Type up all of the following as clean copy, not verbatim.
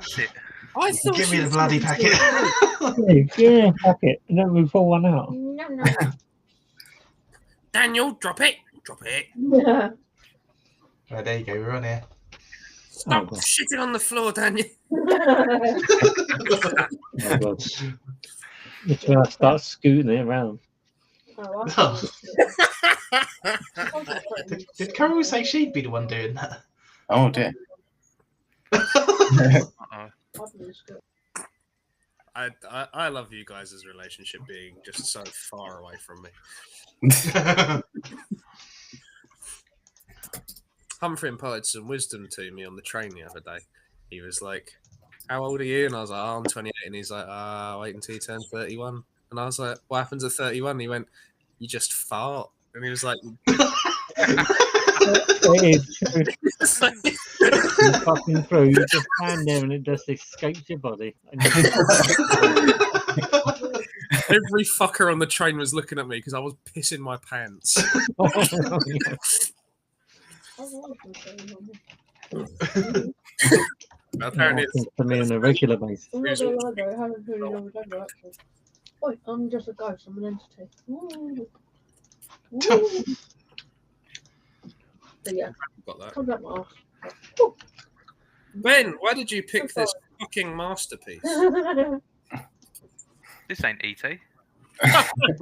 wants it. I thought Give she me the was bloody talking to packet. me. Yeah, packet. And then we pull one out. No. Daniel, drop it. Drop it. Right, there you go. We're on here. Stop God. shitting on the floor, Daniel. Oh, God. It's when I start scooting it around. Oh. Did Carol say she'd be the one doing that? Oh dear. I love you guys' relationship being just so far away from me. Humphrey imparted some wisdom to me on the train the other day. He was like, "How old are you?" And I was like, "Oh, I'm 28." And he's like, "Wait until you turn 31." And I was like, "What happens at 31?" And he went, "You just fart." And he was like, It is true. You're fucking through. You just stand there and it just escapes your body. And every fucker on the train was looking at me because I was pissing my pants. Apparently, happens to me on a regular basis. I'm not gonna lie though, I haven't really long ago actually. Oi, I'm just a ghost, I'm an entity. Ooh. Ooh. But yeah, got that. comes out my arse. Ben, why did you pick this fucking masterpiece? This ain't E.T.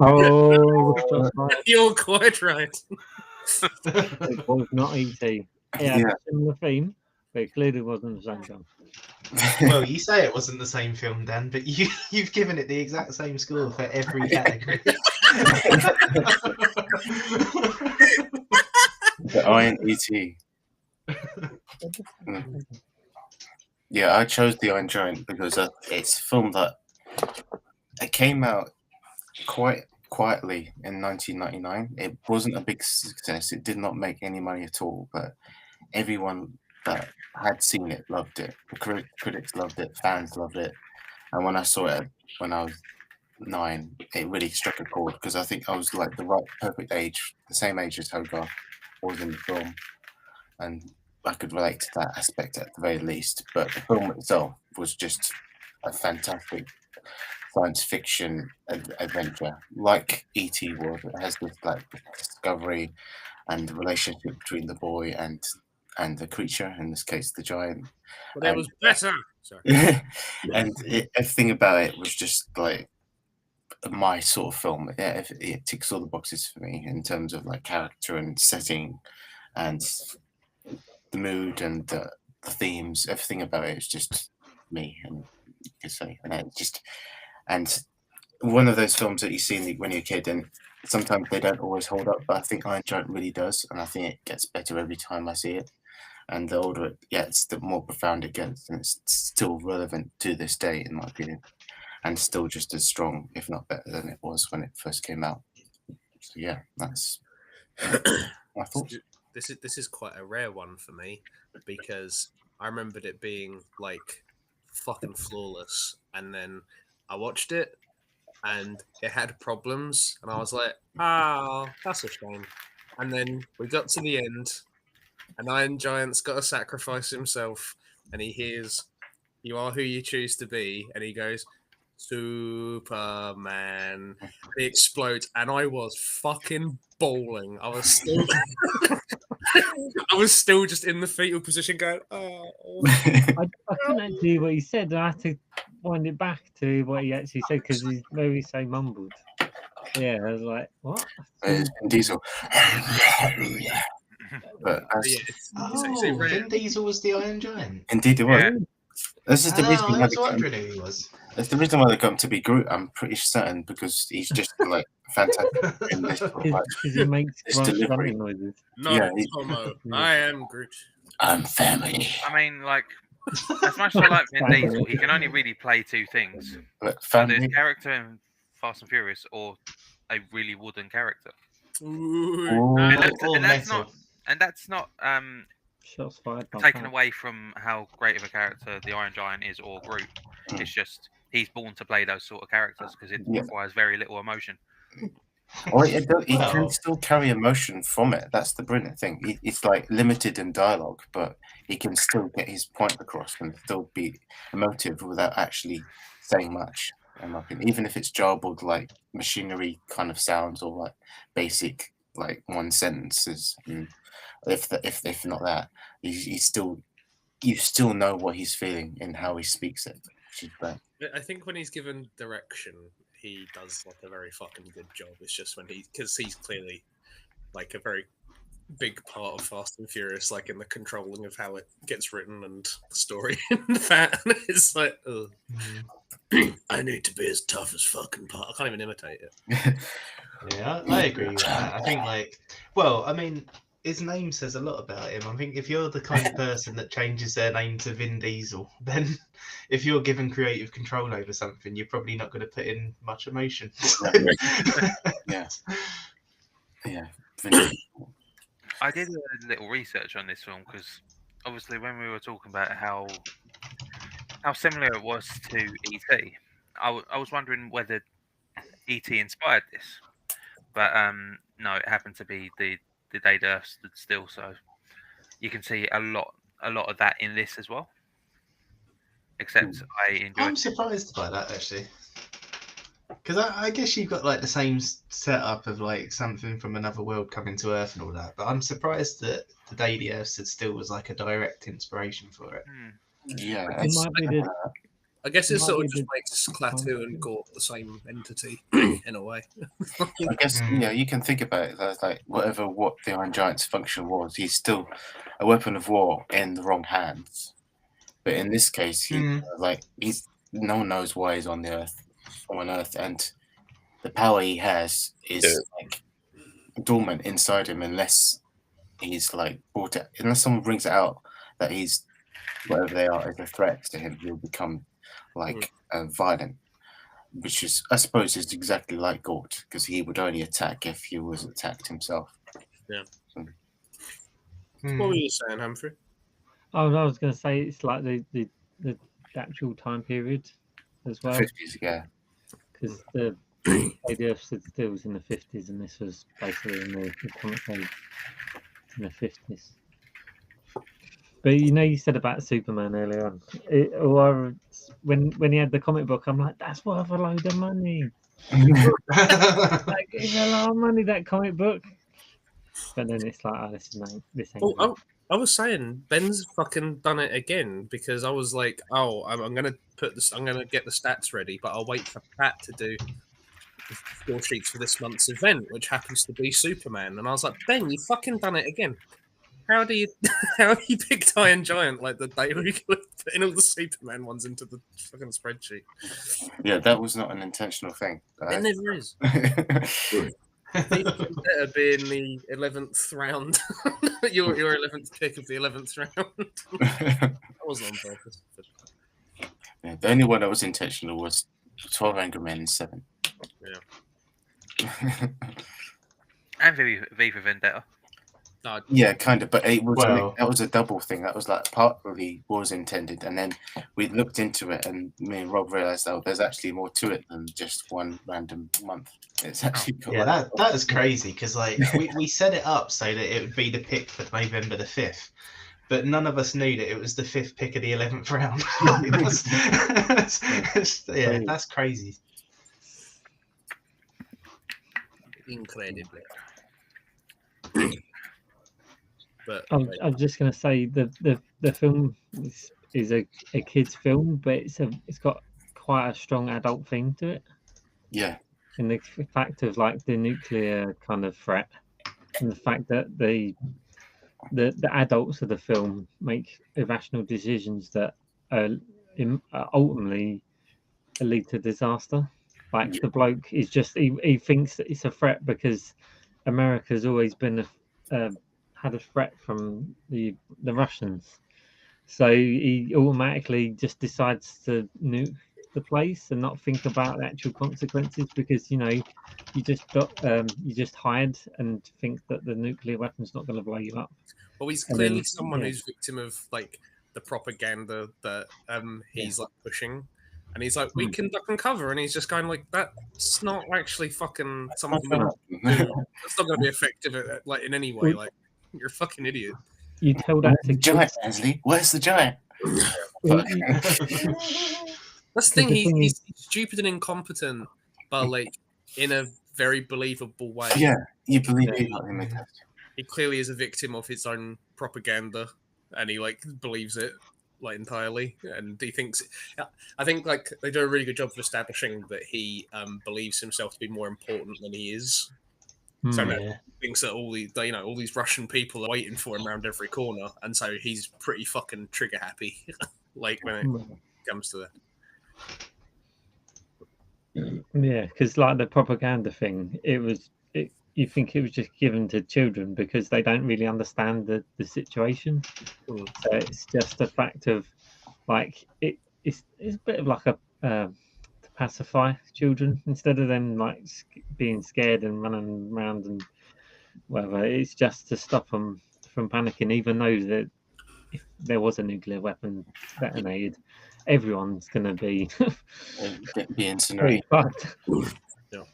Oh, just right. You're quite right. It was not E.T. It had a similar theme, but it clearly wasn't the same film. Well, you say it wasn't the same film, Dan, but you've given it the exact same score for every category. The Iron E.T. Yeah, I chose The Iron Giant because it's a film that it came out quite quietly in 1999. It wasn't a big success. It did not make any money at all, but everyone that had seen it loved it. The critics loved it, fans loved it. And when I saw it when I was 9, it really struck a chord because I think I was like the right perfect age, the same age as Hogarth was in the film. And I could relate to that aspect at the very least. But the film itself was just a fantastic science fiction adventure, like E.T. was. It has this like discovery and the relationship between the boy and the creature, in this case, the giant. But it was better. Sorry. And everything about it was just like my sort of film. It ticks all the boxes for me in terms of like character and setting and the mood and the themes. Everything about it is just me, and you could say, and it just and one of those films that you see when you're a kid, and sometimes they don't always hold up, but I think Iron Giant really does, and I think it gets better every time I see it. And the older it gets, the more profound it gets, and it's still relevant to this day, in my opinion, and still just as strong, if not better, than it was when it first came out. So yeah, that's my thoughts. This is quite a rare one for me because I remembered it being like fucking flawless, and then I watched it and it had problems, and I was like, "Oh, that's a shame." And then we got to the end, and Iron Giant's got to sacrifice himself, and he hears, "You are who you choose to be," and he goes, "Superman." He explodes, and I was fucking bawling. I was still, I was still just in the fetal position, going, "Oh." I couldn't actually hear what he said. I had to wind it back to what he actually said because he's very so mumbled. Yeah, I was like, "What?" Vin Diesel. But Vin Diesel was the Iron Giant. Indeed, it was. Yeah. This is the reason I why was they got him. wondering who he was. That's the reason why they got him to be Groot. I'm pretty certain because he's just like fantastic in this. Like, Because he makes his grunt delivery. grunting noises. Not homo. I am Groot. I'm family. I mean, like, as much as I like Vin Diesel, he can only really play two things: But either family. his character in Fast and Furious or a really wooden character. Ooh. And that's not Shots fired. taken away from how great of a character the Iron Giant is or Groot. It's just he's born to play those sort of characters because it requires very little emotion. Or he can Well, still carry emotion from it. That's the brilliant thing. It's like limited in dialogue, but he can still get his point across and still be emotive without actually saying much. In my opinion, even if it's jarbled like machinery kind of sounds or like basic like one sentences, and if not that, he's still you still know what he's feeling and how he speaks it, which is great. I think when he's given direction, he does like a very fucking good job. It's just when because he's clearly like a very big part of Fast and Furious, like in the controlling of how it gets written and the story and that. And it's like, ugh. I need to be as tough as fucking part. I can't even imitate it. Yeah, I agree with that. I think, like, well, I mean, his name says a lot about him. I think if you're the kind of person that changes their name to Vin Diesel, then if you're given creative control over something, you're probably not going to put in much emotion. Yeah. Yeah. I did a little research on this film because obviously when we were talking about how similar it was to E.T., I was wondering whether E.T. inspired this, but no, it happened to be the day the Earth stood still. So you can see a lot of that in this as well. Except I enjoyed. I'm surprised by that actually, because I guess you've got like the same setup of like something from another world coming to Earth and all that, but I'm surprised that the day the Earth stood still was like a direct inspiration for it. Yeah, It might be the I guess it Might sort be of just the makes Klaatu and Gort the same entity in a way. I guess yeah, you can think about it as like what the Iron Giant's function was, he's still a weapon of war in the wrong hands. But in this case, he's no one knows why he's on Earth, and the power he has is like dormant inside him unless he's like unless someone brings it out that he's whatever they are as a threat to him, he'll become like violent. Which is, I suppose, is exactly like Gort, because he would only attack if he was attacked himself. Yeah. So, What were you saying, Humphrey? I was going to say it's like the actual time period as well, 50s, yeah. because the Earth stood still was in the 50s, and this was basically in the comic age in the 50s. But you said about Superman earlier on. When he had the comic book, I'm like, that's worth a load of money. Like, it's a lot of money, that comic book. But then it's like, oh, this ain't. Oh, I was saying Ben's fucking done it again because I was like, oh, I'm gonna put this. I'm gonna get the stats ready, but I'll wait for Pat to do the score sheets for this month's event, which happens to be Superman. And I was like, Ben, you fucking done it again. How do you pick Iron Giant like the day we could put in all the Superman ones into the fucking spreadsheet? Yeah, that was not an intentional thing. It never is. Better be in the 11th round. your 11th pick of the 11th round. That wasn't on purpose. Yeah, the only one that was intentional was 12 Angry Men 7. Yeah. And V for Vendetta. Yeah, kind of, but it was Well- that was a double thing. That was like partly was intended, and then we looked into it, and me and Rob realized, oh, there's actually more to it than just one random month. It's actually got Yeah, that is crazy because like we set it up so that it would be the pick for November the 5th, but none of us knew that it was the 5th pick of the 11th round. That's crazy. Incredibly. But I'm just going to say the film is a kid's film, but it's got quite a strong adult theme to it. Yeah. In the fact of like the nuclear kind of threat, and the fact that the adults of the film make irrational decisions that ultimately lead to disaster. Like the bloke is just he thinks that it's a threat because America's always been had a threat from the Russians, so he automatically just decides to nuke the place and not think about the actual consequences because you just hide and think that the nuclear weapon's not going to blow you up. Well, he's clearly someone who's victim of like the propaganda that he's like pushing. And he's like, we can duck and cover. And he's just going like, that's not actually fucking something. Well, That's not going to be effective like in any way. Well- Like, you're a fucking idiot. You tell Where's that to the giant, kids. Ansley? Where's the giant? Well, you- That's the thing. The thing He's stupid and incompetent, but like in a very believable way. Yeah, you believe Yeah. he got him a test. He clearly is a victim of his own propaganda, and he like believes it like entirely. And he thinks, I think like they do a really good job of establishing that he believes himself to be more important than he is. So Hmm. he thinks that all these Russian people are waiting for him around every corner, and so he's pretty fucking trigger happy. Like when it comes to that. Yeah, because like the propaganda thing, you think it was just given to children because they don't really understand the situation. Mm. So it's just a fact of like it's a bit of like a to pacify children instead of them like being scared and running around and whatever. It's just to stop them from panicking, even though that if there was a nuclear weapon detonated, everyone's gonna be Be incinerated. fucked.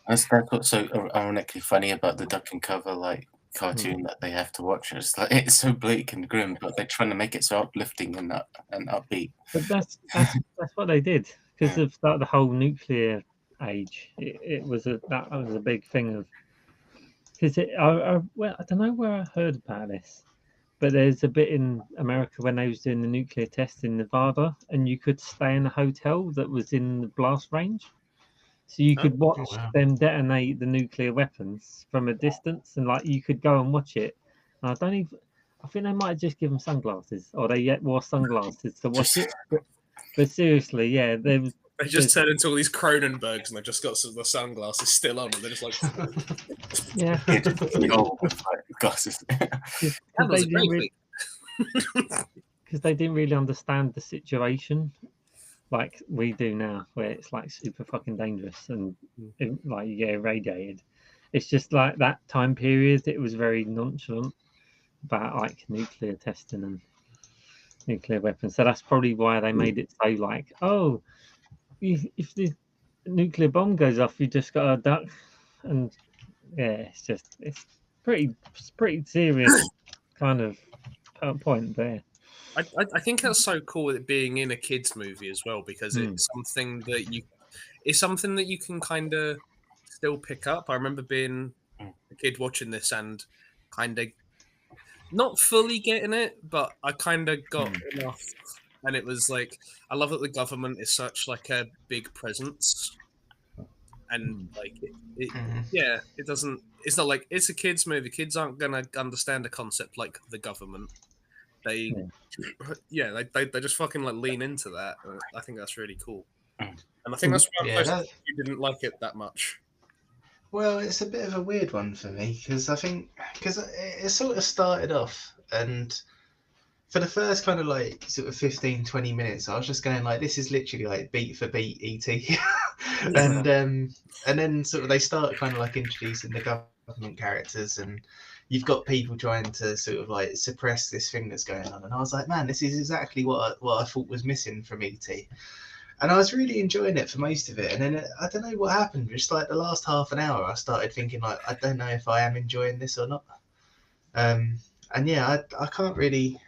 That's what's so ironically funny about the duck and cover like cartoon that they have to watch. It's like it's so bleak and grim, but they're trying to make it so uplifting and upbeat. But that's what they did because of the whole nuclear age. It was that was a big thing of because I don't know where I heard about this, but there's a bit in America when they was doing the nuclear test in Nevada, and you could stay in a hotel that was in the blast range, so you could watch wow. them detonate the nuclear weapons from a distance, and like you could go and watch it. And I think they might have just given sunglasses, or they yet wore sunglasses to watch it. But seriously, yeah, there was. They just turn into all these Cronenbergs, and they've just got the sunglasses still on, and they're just like, Yeah, Glasses. that was a great thing. Because they didn't really understand the situation like we do now, where it's like super fucking dangerous and like you get irradiated. It's just like that time period, it was very nonchalant about like nuclear testing and nuclear weapons. So that's probably why they made it so like, oh, if the nuclear bomb goes off, you just got to duck. And yeah, it's pretty serious kind of point there. I think that's so cool with it being in a kids movie as well, because it's something that you can kind of still pick up. I remember being a kid watching this and kind of not fully getting it, but I kind of got enough. And it was like, I love that the government is such like a big presence, and like it doesn't. It's not like it's a kids movie. Kids aren't gonna understand a concept like the government. They just fucking like lean into that. I think that's really cool, and I think that's why you didn't like it that much. Well, it's a bit of a weird one for me because it sort of started off, and for the first kind of like sort of 15, 20 minutes, I was just going like, this is literally like beat for beat ET, and then sort of they start kind of like introducing the government characters, and you've got people trying to sort of like suppress this thing that's going on, and I was like, man, this is exactly what I thought was missing from ET. And I was really enjoying it for most of it. And then I don't know what happened. Just like the last half an hour, I started thinking like, I don't know if I am enjoying this or not. And yeah, I can't really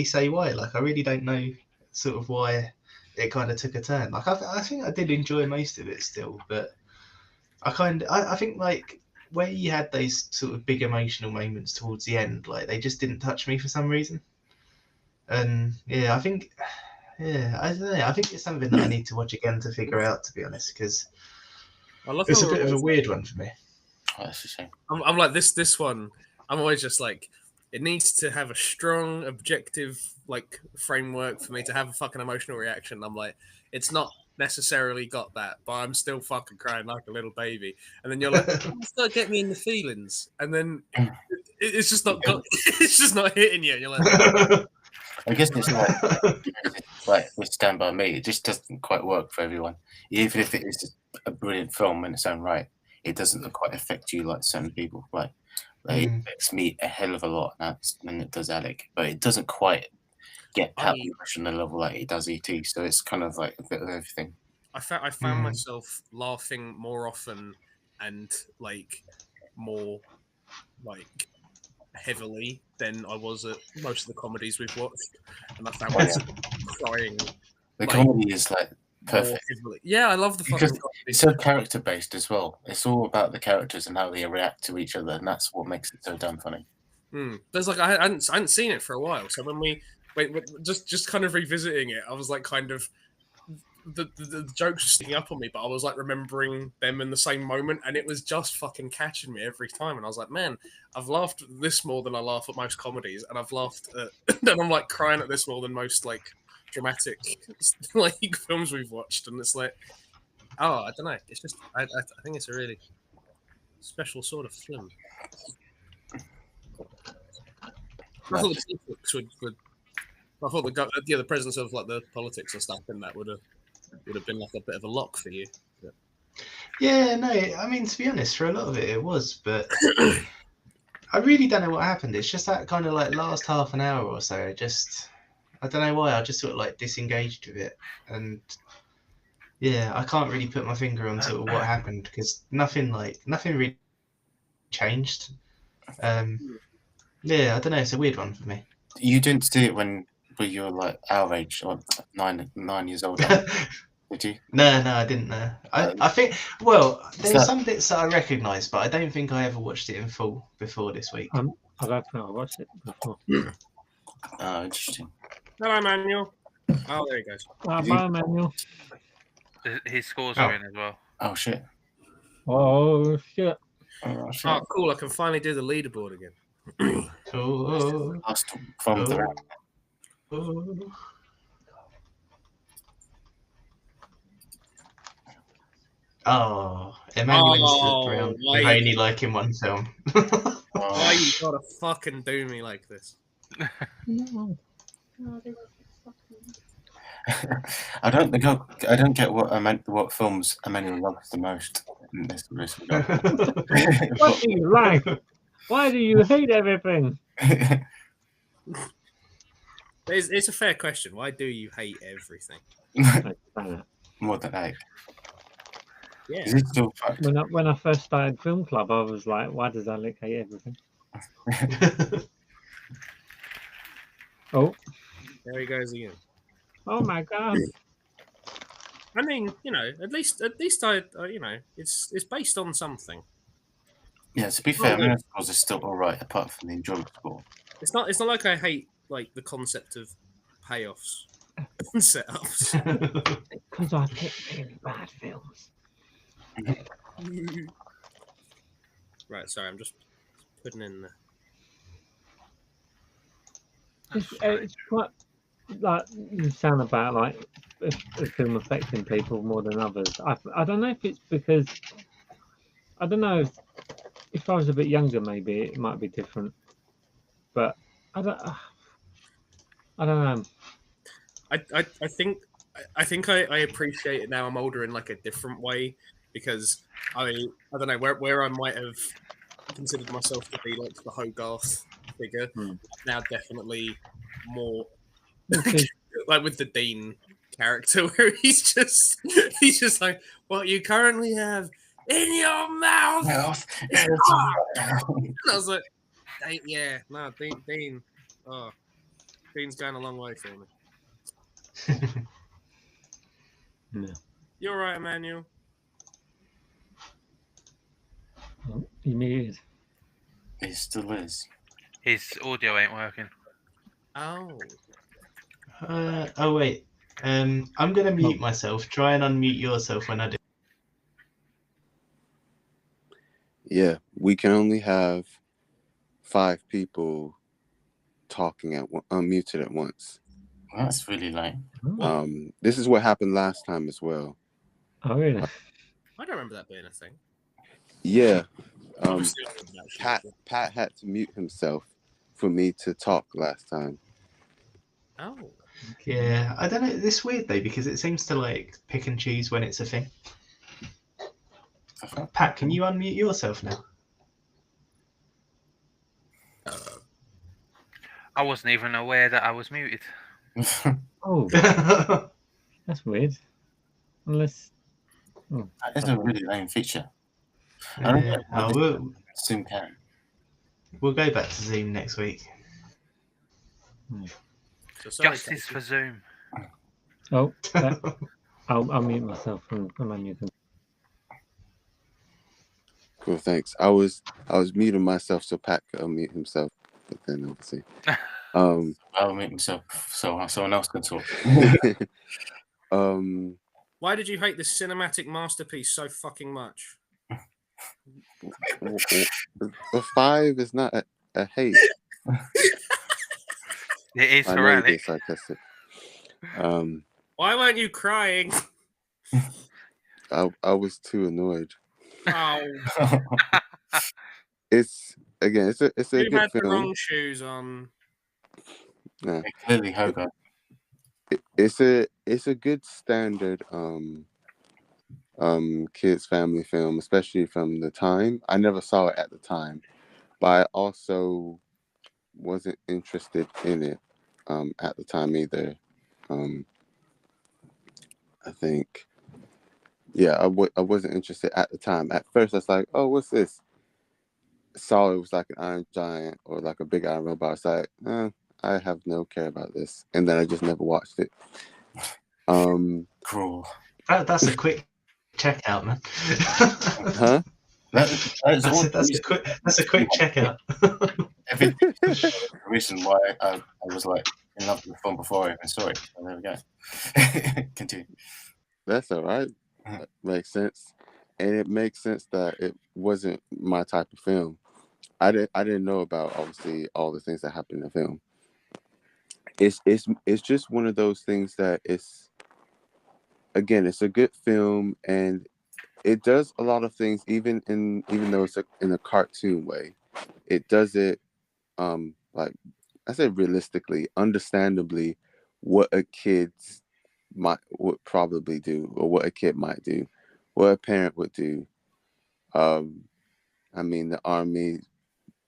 say why. Like, I really don't know sort of why it kind of took a turn. Like, I think I did enjoy most of it still, but I think like where you had those sort of big emotional moments towards the end, like they just didn't touch me for some reason. And yeah, I think. Yeah, I don't know. I think it's something that I need to watch again to figure out, to be honest, because it's a bit of a weird one for me. Oh, that's a shame. I'm like this one. I'm always just like, it needs to have a strong, objective like framework for me to have a fucking emotional reaction. I'm like, it's not necessarily got that, but I'm still fucking crying like a little baby. And then you're like, start getting me in the feelings, and then it's just not got, it's just not hitting you. You're like. I guess it's like with Stand By Me, it just doesn't quite work for everyone. Even if it is a brilliant film in its own right, it doesn't quite affect you like certain people. Like it affects me a hell of a lot than it does Alec, but it doesn't quite get that emotional level like it does ET. So it's kind of like a bit of everything. I found myself laughing more often and like more like heavily than I was at most of the comedies we've watched, and I found myself crying. The like, comedy is like more perfect heavily. Yeah, I love the because fucking comedy. it's so character based as well. It's all about the characters and how they react to each other, and that's what makes it so damn funny. There's like I hadn't seen it for a while, so when we just kind of revisiting it, I was like kind of the jokes were sticking up on me, but I was like remembering them in the same moment, and it was just fucking catching me every time. And I was like, man, I've laughed at this more than I laugh at most comedies, and I've laughed at then I'm like crying at this more than most like dramatic like films we've watched. And it's like, oh, I don't know, it's just I think it's a really special sort of film. I thought the politics would I thought the presence of like the politics and stuff in that would have been like a bit of a lock for you. But... Yeah, no, I mean, to be honest, for a lot of it was, but I really don't know what happened. It's just that kind of like last half an hour or so. I don't know why. I just sort of like disengaged with it, and yeah, I can't really put my finger on sort of what happened because nothing really changed. Yeah, I don't know. It's a weird one for me. You didn't see it when you were like our age, or 9 years old, did you? No, I didn't know. I think, well, there's some bits that I recognise, but I don't think I ever watched it in full before this week. I don't think I watched it before. Oh, interesting. Hello, Manuel. Oh, there he goes. Bye, Manuel. His scores are in as well. Oh, shit. Oh, shit. Oh, shit. Oh, cool. I can finally do the leaderboard again. Last from the round. Oh, Emmanuel's slipped around. why With only liking one film. Why you gotta fucking do me like this? No, they were fucking. I don't get what films Emmanuel loves the most in this regard. What do you like? Why do you hate everything? It's a fair question. Why do you hate everything? More than 8. Yeah. Is it still fucked? When I first started film club, I was like, why does Alec hate everything? Oh, There he goes again. oh my god! I mean, at least I, it's based on something. Yeah, to be fair, Emmanuel's scores are still alright apart from the enjoyment score. It's not like I hate like the concept of payoffs and setups. Because I pick really bad films. Right, sorry, I'm just putting in the. It's quite like you sound about like a film affecting people more than others. I don't know if it's because I don't know if I was a bit younger, maybe it might be different, but I don't know. I think I appreciate it now. I'm older in like a different way because I don't know where I might have considered myself to be like the Hogarth figure. Now definitely more like with the Dean character where he's just like what you currently have in your mouth. And I was like, yeah, no, Dean. Oh, Dean's going a long way for me. No. You're right, Emmanuel. Oh, you muted. It still is. His audio ain't working. Oh. Oh wait. I'm gonna mute myself. Try and unmute yourself when I do. Yeah, we can only have 5 people talking unmuted at once. That's really late. This is what happened last time as well. Oh really? I don't remember that being a thing. Yeah. Pat had to mute himself for me to talk last time. Oh. Yeah, I don't know. It's weird though because it seems to like pick and choose when it's a thing. Pat, can you unmute yourself now? I wasn't even aware that I was muted. Oh, that's weird. Unless That is a really lame feature. I don't know Oh, what we'll, Zoom can. we'll go back to Zoom next week. So sorry, Justice Casey. for Zoom. Oh, I'll mute myself and then you can. Cool, thanks. I was muting myself so Pat could unmute himself, but then obviously, I'll make myself so someone else can talk. Why did you hate this cinematic masterpiece so fucking much? a 5 is not a hate. It is I know you're being sporadic. sarcastic. Why weren't you crying? I was too annoyed. Oh, It's a you good had the film. wrong shoes on. Yeah. Clearly, Hogo. It's a good standard kids family film, especially from the time. I never saw it at the time, but I also wasn't interested in it at the time either. I think, yeah, I wasn't interested at the time. At first, I was like, "Oh, what's this?" Saw it was like an Iron Giant or like a big Iron Robot. I was like, I have no care about this, and then I just never watched it. Cruel. That's a quick checkout, man. Huh? That's a quick checkout. The reason why I was like in love with the film before I even saw it. So there we go. Continue. That's all right. That makes sense, and it makes sense that it wasn't my type of film. I didn't know about obviously all the things that happened in the film. It's just one of those things that it's a good film, and it does a lot of things even though it's in a cartoon way. It does it like I said, realistically, understandably, what a kid would probably do, or what a kid might do, what a parent would do. I mean, the army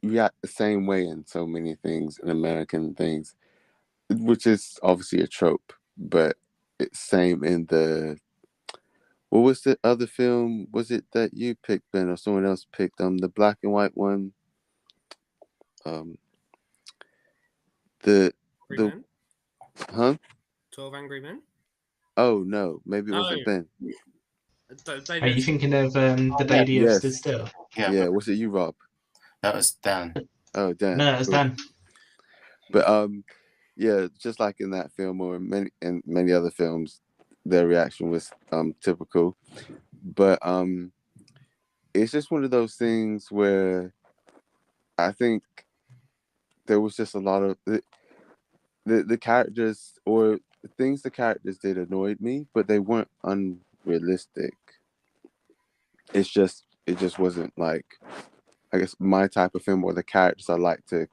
react the same way in so many things, in American things, which is obviously a trope, but it's same in the. What was the other film? Was it that you picked, Ben, or someone else picked? The black and white one. The Angry the Men? huh? 12 Angry Men? Oh no, maybe it No. wasn't Ben. Are you thinking of the baby Yes. of Stood Still? Yeah, was it you, Rob? That was Dan. Oh, Dan. No, that was Cool. Dan. But yeah, just like in that film or in many other films, their reaction was typical. But it's just one of those things where I think there was just a lot of the characters or the things the characters did annoyed me, but they weren't unrealistic. It just wasn't like, I guess, my type of film or the characters I like to,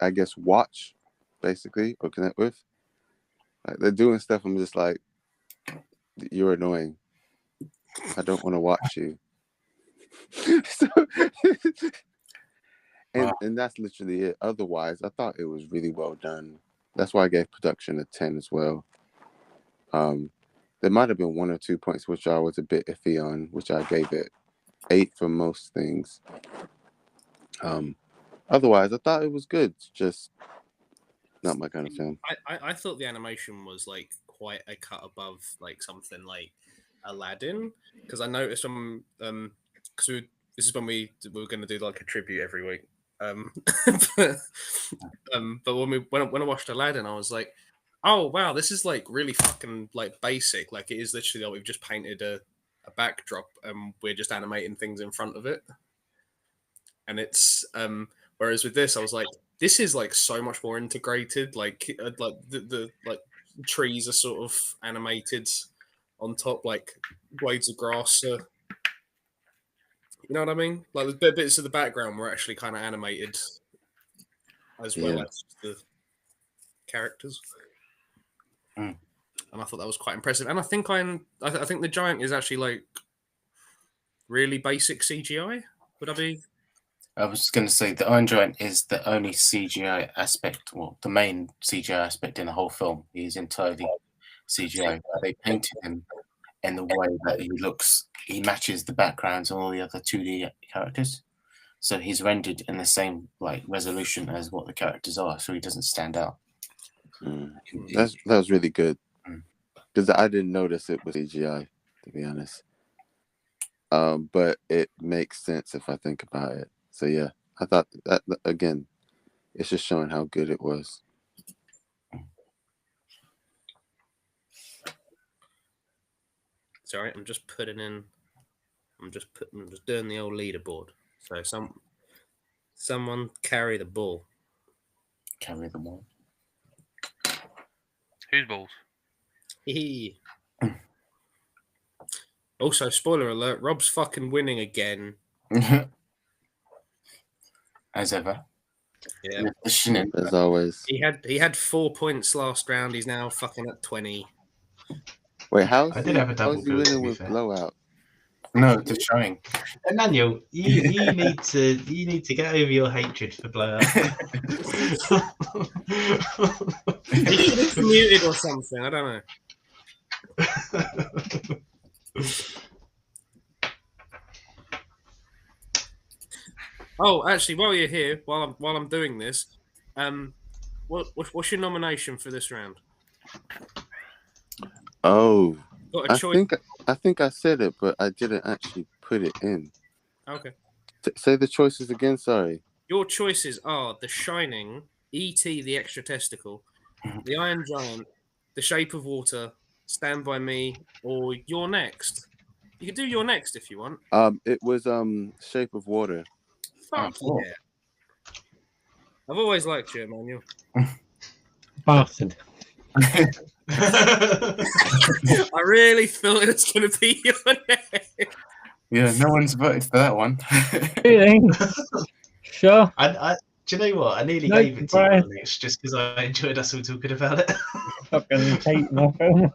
I guess, watch basically or connect with. Like, they're doing stuff, I'm just like, you're annoying. I don't want to watch you. So, and that's literally it. Otherwise, I thought it was really well done. That's why I gave production a 10 as well. There might have been 1 or 2 points which I was a bit iffy on, which I gave it 8 for most things. Otherwise, I thought it was good. Just not my kind of film. I thought the animation was like quite a cut above like something like Aladdin, because I noticed when because this is when we were going to do like a tribute every week. But when I watched Aladdin, I was like, oh wow, this is like really fucking like basic. Like it is literally like we've just painted a backdrop and we're just animating things in front of it. And it's whereas with this, I was like, this is like so much more integrated. Like the like trees are sort of animated on top, like blades of grass. You know what I mean? Like the bits of the background were actually kind of animated as well as the characters. And I thought that was quite impressive. And I think I think the giant is actually like really basic CGI. Would I be? I was going to say the Iron Giant is the only CGI aspect, well, the main CGI aspect in the whole film. He's entirely CGI. They painted him in the way that he matches the backgrounds on all the other 2D characters. So he's rendered in the same like resolution as what the characters are, so he doesn't stand out. That was really good, because I didn't notice it was CGI, to be honest. But it makes sense if I think about it. So yeah, I thought that again, it's just showing how good it was. Sorry, I'm just doing the old leaderboard. So someone carry the ball. Carry the ball. Whose balls? Also, spoiler alert: Rob's fucking winning again. As ever. Yeah. As always. He had 4 points last round. He's now fucking at 20. Wait, how's I did have a double he bill, to winning be with fair. blowout? No, The Shining. Emmanuel, you need to get over your hatred for blowout. He should have commuted or something. I don't know. Oh, actually, while you're here, while I'm doing this, what's your nomination for this round? Oh, Got a I choice. think I said it, but I didn't actually put it in. Okay. Say the choices again. Sorry. Your choices are The Shining, E.T. the Extra Testicle, The Iron Giant, The Shape of Water, Stand By Me, or You're Next. You can do You're Next if you want. It was Shape of Water. Fuck yeah. I've always liked you, Emmanuel. Bastard. I really thought it was going to be You're Next. Yeah, no one's voted for that one. Really? Sure. Do you know what? I nearly No gave it to surprise. you, Alex, just because I enjoyed us all talking about it. Fucking hate my film.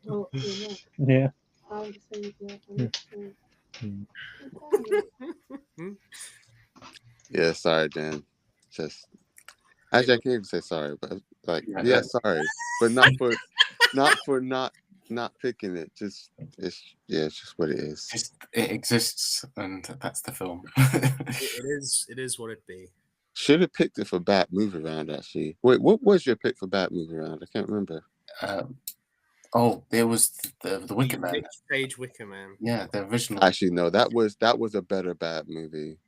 Oh, yeah. Yeah. I'm just saying, yeah. Yeah, sorry, Dan. Just actually, I can't even say sorry, but like, yeah, sorry, but not for not picking it. Just it's just what it is. It exists, and that's the film. It is what it be. Should have picked it for Bat Movie Round, actually. Wait, what was your pick for Bat Movie Round? I can't remember. There was the Wicker Man. Page Wicker Man. Yeah, the original. Actually, no, that was a better Bat movie.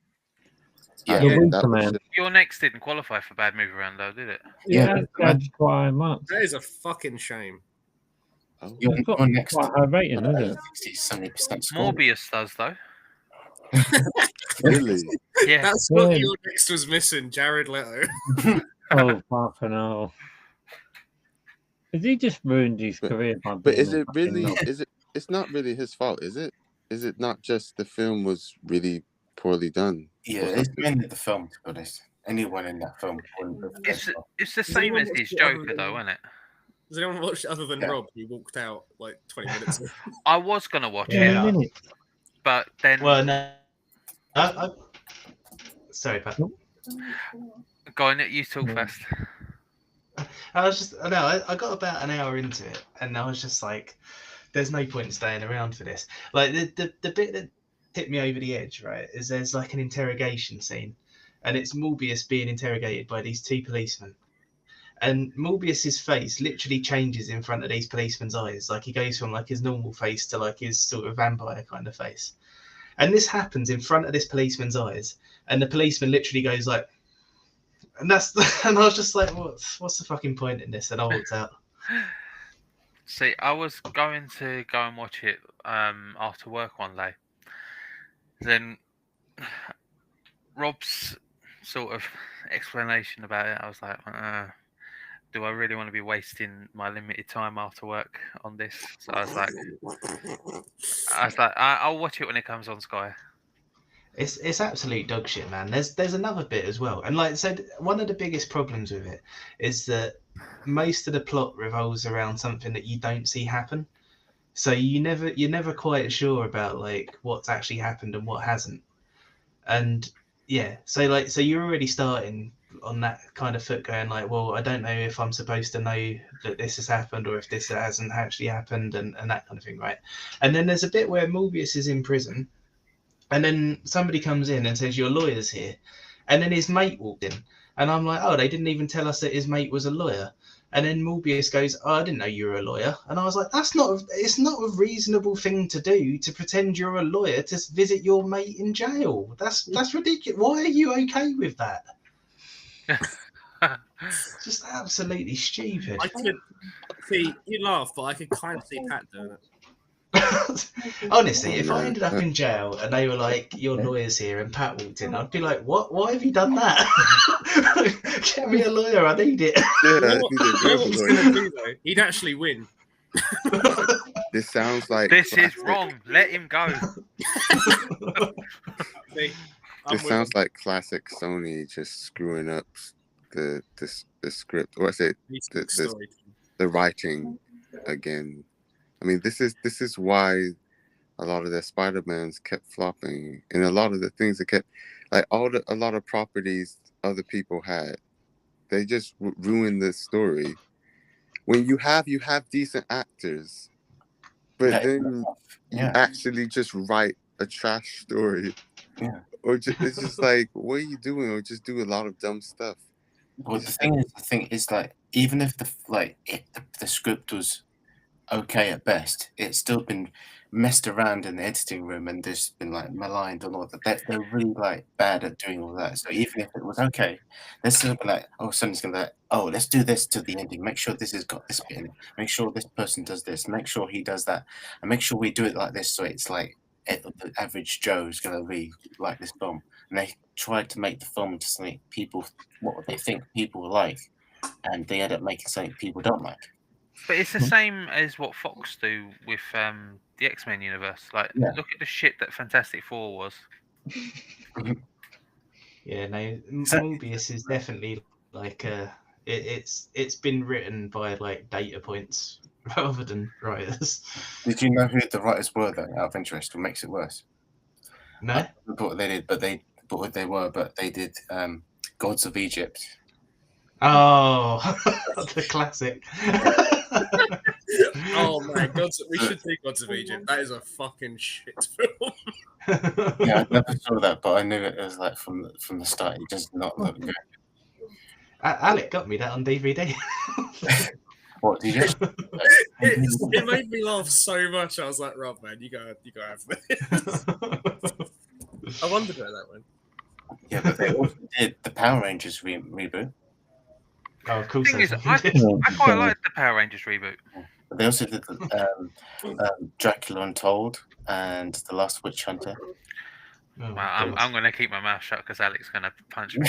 Yeah, Wicker Man. Your Next didn't qualify for Bad Movie Round, though, did it? Yeah, that's quite much. That is a fucking shame. Oh. It's got Next quite high rating, isn't it? 60-70% score. Morbius does, though. Really? Yeah. That's what Your Next was missing, Jared Leto. Oh, fucking hell. Has he just ruined his career by But being is a it really? fucking- It's not really his fault, is it? Is it not just the film was really poorly done? Yeah, it's mainly the film, to be honest. Anyone in that film wouldn't have done well. It's the same as his Joker, though, isn't it? Does anyone watch it other than Rob, who walked out like 20 minutes ago? I was going to watch Yeah. it, minutes. but then... Well, no. Sorry, Pat. Go on, you talk first. I got about an hour into it, and I was just like, there's no point staying around for this. Like, the bit that tipped me over the edge, right, is there's like an interrogation scene, and it's Morbius being interrogated by these two policemen. And Morbius's face literally changes in front of these policemen's eyes. Like, he goes from like his normal face to like his sort of vampire kind of face. And this happens in front of this policeman's eyes, and the policeman literally goes like, and I was just like, what's the fucking point in this? And I walked out. See, I was going to go and watch it after work one day. Then Rob's sort of explanation about it, I was like, do I really want to be wasting my limited time after work on this? So I was like, I'll watch it when it comes on Sky. It's absolute dog shit, man. There's another bit as well, and like, so one of the biggest problems with it is that most of the plot revolves around something that you don't see happen. So you're never quite sure about like what's actually happened and what hasn't. And yeah, so you're already starting on that kind of foot, going like, well, I don't know if I'm supposed to know that this has happened or if this hasn't actually happened, and that kind of thing, right? And then there's a bit where Morbius is in prison, and then somebody comes in and says, your lawyer's here, and then his mate walked in, and I'm like, oh, they didn't even tell us that his mate was a lawyer. And then Morbius goes, oh, I didn't know you were a lawyer. And I was like, it's not a reasonable thing to do, to pretend you're a lawyer to visit your mate in jail. That's ridiculous. Why are you okay with that? Just absolutely stupid. I could see you laugh, but I could kind of see Pat doing it. Honestly, if I ended up in jail and they were like, your lawyer's here, and Pat walked in, I'd be like, what? Why have you done that? Get me a lawyer, I need it. Yeah, You know what he's going to do, though? He'd actually win. This sounds like This is classic- wrong. Let him go. See, This sounds like classic Sony just screwing up the script, or I say the writing again. I mean, this is why a lot of their Spider-Mans kept flopping, and a lot of the things that kept, like a lot of properties other people had, they just ruined the story. When you have decent actors, but then you actually just write a trash story, or it's just like, what are you doing? Or just do a lot of dumb stuff. Well, the thing is like, even if the script was okay at best, it's still been messed around in the editing room and just been like maligned and all that. They're really like bad at doing all that. So even if it was okay, they're still be like, oh, someone's gonna be like, oh, let's do this to the ending. Make sure this has got this bit in it. Make sure this person does this. Make sure he does that, and make sure we do it like this. So it's like the average Joe is gonna be like this film. And they tried to make the film to make people what they think people like, and they end up making something people don't like. But it's the same as what Fox do with the X-Men universe. Like, look at the shit that Fantastic Four was. Yeah, no, Morbius is definitely like it's been written by like data points rather than writers. Did you know who the writers were, though, out of interest? What makes it worse? No, I don't know what they did, but they did Gods of Egypt. Oh, the classic. Oh my God, we should see Gods of Egypt. That is a fucking shit film. Yeah, I never saw that, but I knew it was like from the start. It does not look good. Alec got me that on DVD. What did you? It made me laugh so much. I was like, Rob, man, you gotta have this. I wondered where that went. Yeah, but they also did the Power Rangers reboot. Oh, of course. The thing is, I quite like the Power Rangers reboot. But they also did Dracula Untold and The Last Witch Hunter. Oh, Well, I'm going to keep my mouth shut because Alec's going to punch me.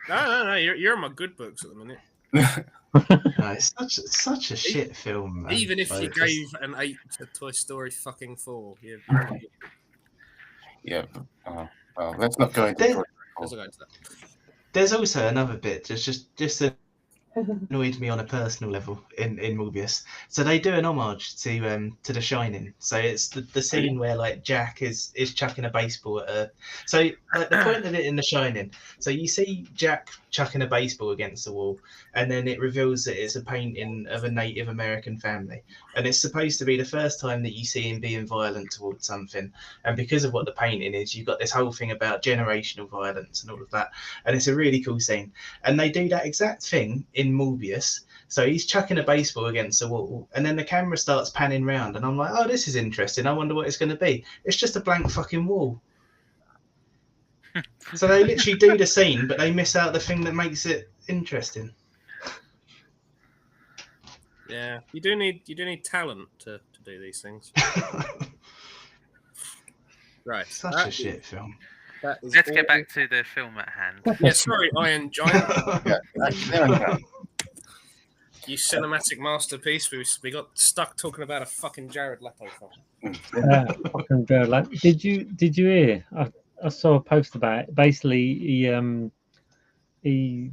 No. You're in my good books at the minute. No, it's such a shit film, man. Even if Like, you just- gave an 8 to Toy Story fucking 4, Yeah. Well, let's not go into. let's go into that. There's also another bit just annoyed me on a personal level in Morbius. So they do an homage to The Shining. So it's the scene where like Jack is chucking a baseball at her. So like, the point of it in The Shining. So you see Jack chucking a baseball against the wall, and then it reveals that it's a painting of a Native American family, and it's supposed to be the first time that you see him being violent towards something. And because of what the painting is, you've got this whole thing about generational violence and all of that, and it's a really cool scene. And they do that exact thing in Morbius. So he's chucking a baseball against the wall, and then the camera starts panning round, and I'm like, oh, this is interesting. I wonder what it's going to be. It's just a blank fucking wall. So they literally do the scene, but they miss out the thing that makes it interesting. Yeah, you do need talent to do these things. Right. Such a shit film. Let's get back to the film at hand. Yeah, sorry, Iron Giant. Yeah, You cinematic masterpiece. We got stuck talking about a fucking Jared Leto film. Fucking girl, like, did you hear? I saw a post about it. Basically, he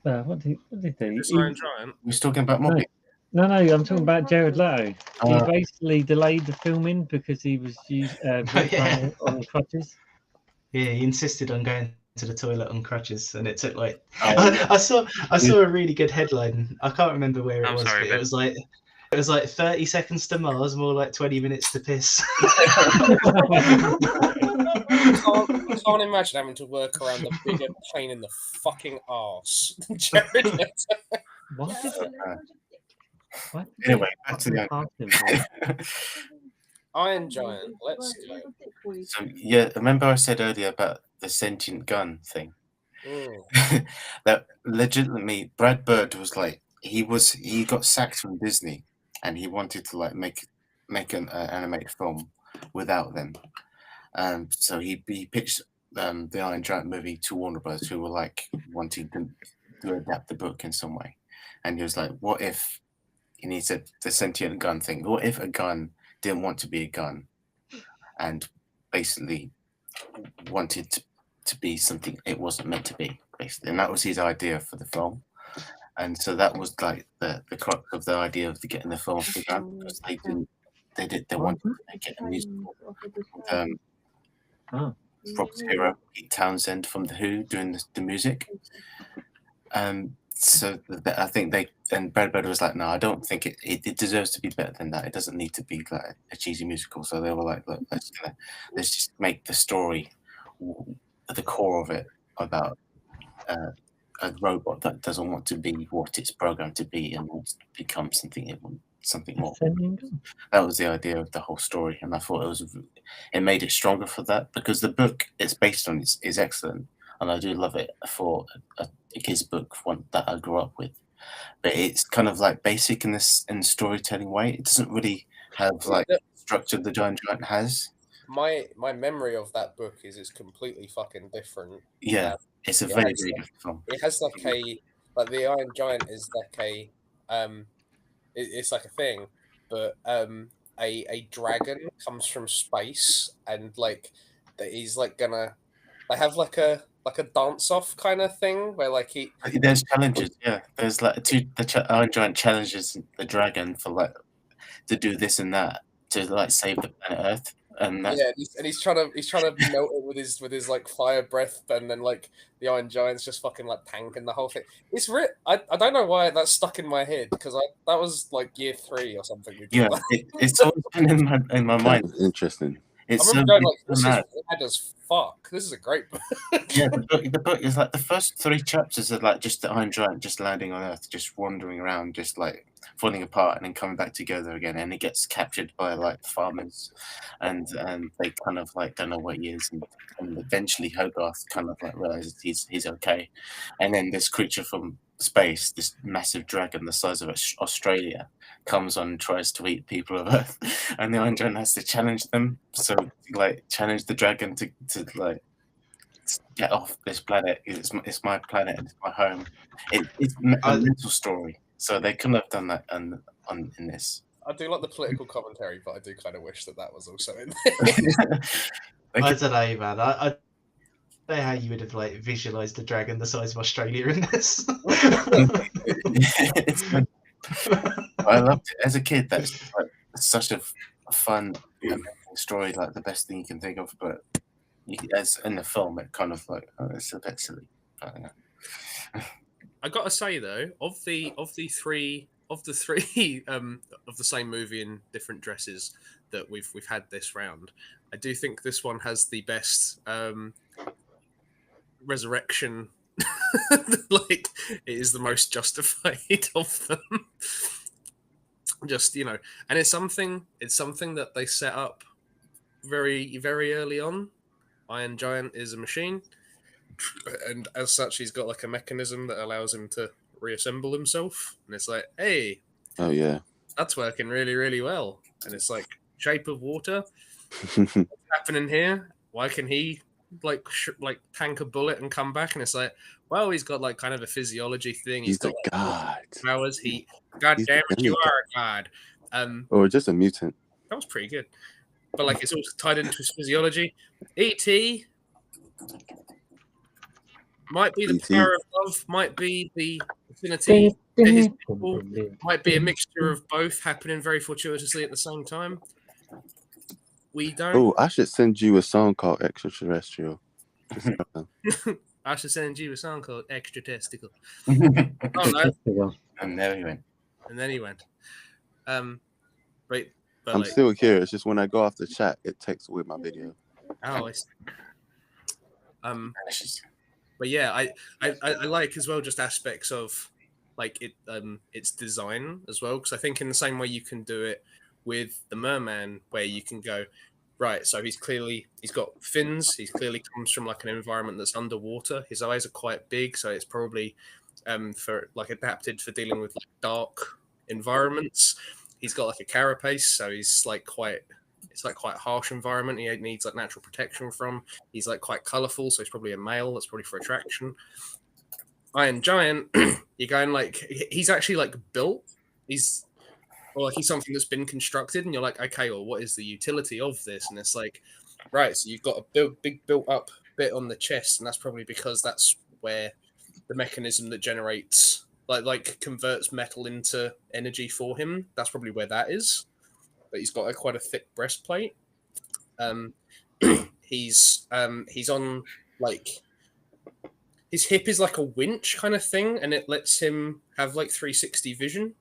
what did he do? This Iron Giant. we're still talking about Morbius. No, I'm talking about Jared Leto. He Oh. basically delayed the filming because he was Yeah. on crutches. Yeah, he insisted on going to the toilet on crutches, and it took like Oh, I saw a really good headline. I can't remember where it I'm was, sorry, but Ben. it was like 30 seconds to Mars, more like 20 minutes to piss. I can't imagine having to work around the bigger pain in the fucking arse than Jared Leto. Why did why did they Anyway, back to the fucking cast him for? Iron Giant, let's go. So yeah, remember I said earlier about the sentient gun thing? Mm. That legitimately, Brad Bird was like he got sacked from Disney, and he wanted to like make an animated film without them. So he pitched the Iron Giant movie to Warner Bros, who were like wanting to adapt the book in some way, and he was like, "What if?" And he said the sentient gun thing. What if a gun didn't want to be a gun, and basically wanted to be something it wasn't meant to be, basically, and that was his idea for the film. And so that was like the crux of the idea of getting the film off the ground, because they wanted to make it a musical. Rob's hero, Pete Townsend from The Who, doing the music. So I think Brad Bird was like, no, I don't think it deserves to be better than that. It doesn't need to be like a cheesy musical. So they were like, look, let's just make the story at the core of it about a robot that doesn't want to be what it's programmed to be and wants to become something more. That was the idea of the whole story, and I thought it made it stronger for that, because the book it's based on is excellent, and I do love it for a kid's book, one that I grew up with. But it's kind of like basic in storytelling way. It doesn't really have like the structure the Giant has. My memory of that book is it's completely fucking different. Yeah, it's a very different film. It has like the Iron Giant is like it's like a thing, but a dragon comes from space, and like that he's like gonna they have like a dance off kind of thing where like there's challenges. Yeah, there's like the Iron Giant challenges the dragon for like to do this and that to like save the planet Earth. And he's trying to melt it with his like fire breath, and then like the Iron Giant's just fucking like tanking the whole thing. It's I don't know why that's stuck in my head, because that was like year 3 or something. It's always been in my mind. Interesting. I remember going like, this is mad as fuck. This is a great book. Yeah, the book is like the first 3 chapters are like just the Iron Giant just landing on Earth, just wandering around, just like falling apart and then coming back together again, and it gets captured by like farmers, and they kind of like don't know what he is, and eventually Hogarth kind of like realizes he's okay, and then this creature from space, this massive dragon the size of Australia, comes on and tries to eat people of Earth, and the Iron Giant has to challenge them. So like challenge the dragon to like get off this planet. It's my planet and it's my home. It's a mental story. So they couldn't have done that in this. I do like the political commentary, but I do kind of wish that was also in there. I don't know, man. I don't know how you would have like visualized the dragon the size of Australia in this. I loved it as a kid. That's like such a fun story, like the best thing you can think of. But as in the film, it kind of like it's a bit silly. I don't know. I gotta say though, of the three of the same movie in different dresses that we've had this round, I do think this one has the best resurrection. Like it is the most justified of them. Just and it's something that they set up very, very early on. Iron Giant is a machine, and as such, he's got like a mechanism that allows him to reassemble himself. And it's like, hey, oh yeah, that's working really, really well. And it's like shape of water. What's happening here? Why can he like tank a bullet and come back? And it's like, well, he's got like kind of a physiology thing. He's got a god. Powers. God damn it, you are a god. Or just a mutant. That was pretty good. But like it's also tied into his physiology. E.T. might be the power of love, might be the affinity to his people, might be a mixture of both happening very fortuitously at the same time. We don't. Oh, I should send you a song called Extraterrestrial. I should send you a song called Extra Testicle. And Oh no, there he went. and then he went. Right, but I'm like, still here. It's just when I go off the chat, it takes away my video. oh, but yeah, I like as well just aspects of like its design as well, because I think in the same way you can do it with the merman, where you can go right, so he's got fins, he clearly comes from like an environment that's underwater, his eyes are quite big, so it's probably for like adapted for dealing with like dark environments. He's got like a carapace, so he's like quite harsh environment he needs like natural protection from. He's like quite colorful, so he's probably a male, that's probably for attraction. Iron Giant, you're going like he's actually like built, he's something that's been constructed, and you're like, okay, well, what is the utility of this? And it's like, right, so you've got a big built up bit on the chest, and that's probably because that's where the mechanism that generates like converts metal into energy for him, that's probably where that is. But he's got quite a thick breastplate. He's on like his hip is like a winch kind of thing, and it lets him have like 360 vision.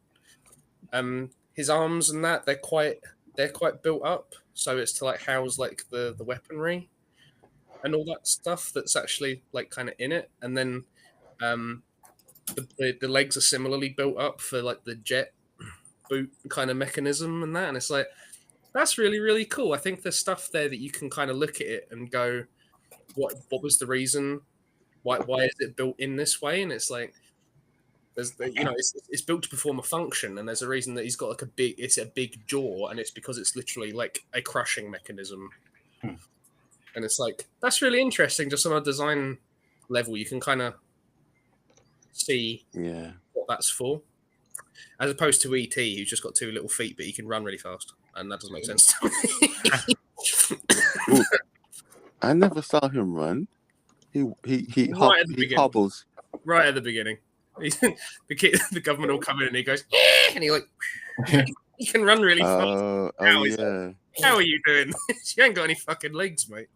His arms and that they're quite built up, so it's to like house like the weaponry and all that stuff that's actually like kind of in it. And then the legs are similarly built up for like the jet boot kind of mechanism and that, and it's like that's really, really cool. I think there's stuff there that you can kind of look at it and go, what was the reason? Why is it built in this way? And it's like it's built to perform a function, and there's a reason that he's got like a big jaw, and it's because it's literally like a crushing mechanism. And it's like that's really interesting. Just on a design level, you can kind of see what that's for, as opposed to ET, who's just got 2 little feet, but he can run really fast, and that doesn't make sense to me. Ooh, I never saw him run. He hobbles right at the beginning. The government will come in and he goes, and he like he can run really fast. How are you doing? You ain't got any fucking legs, mate.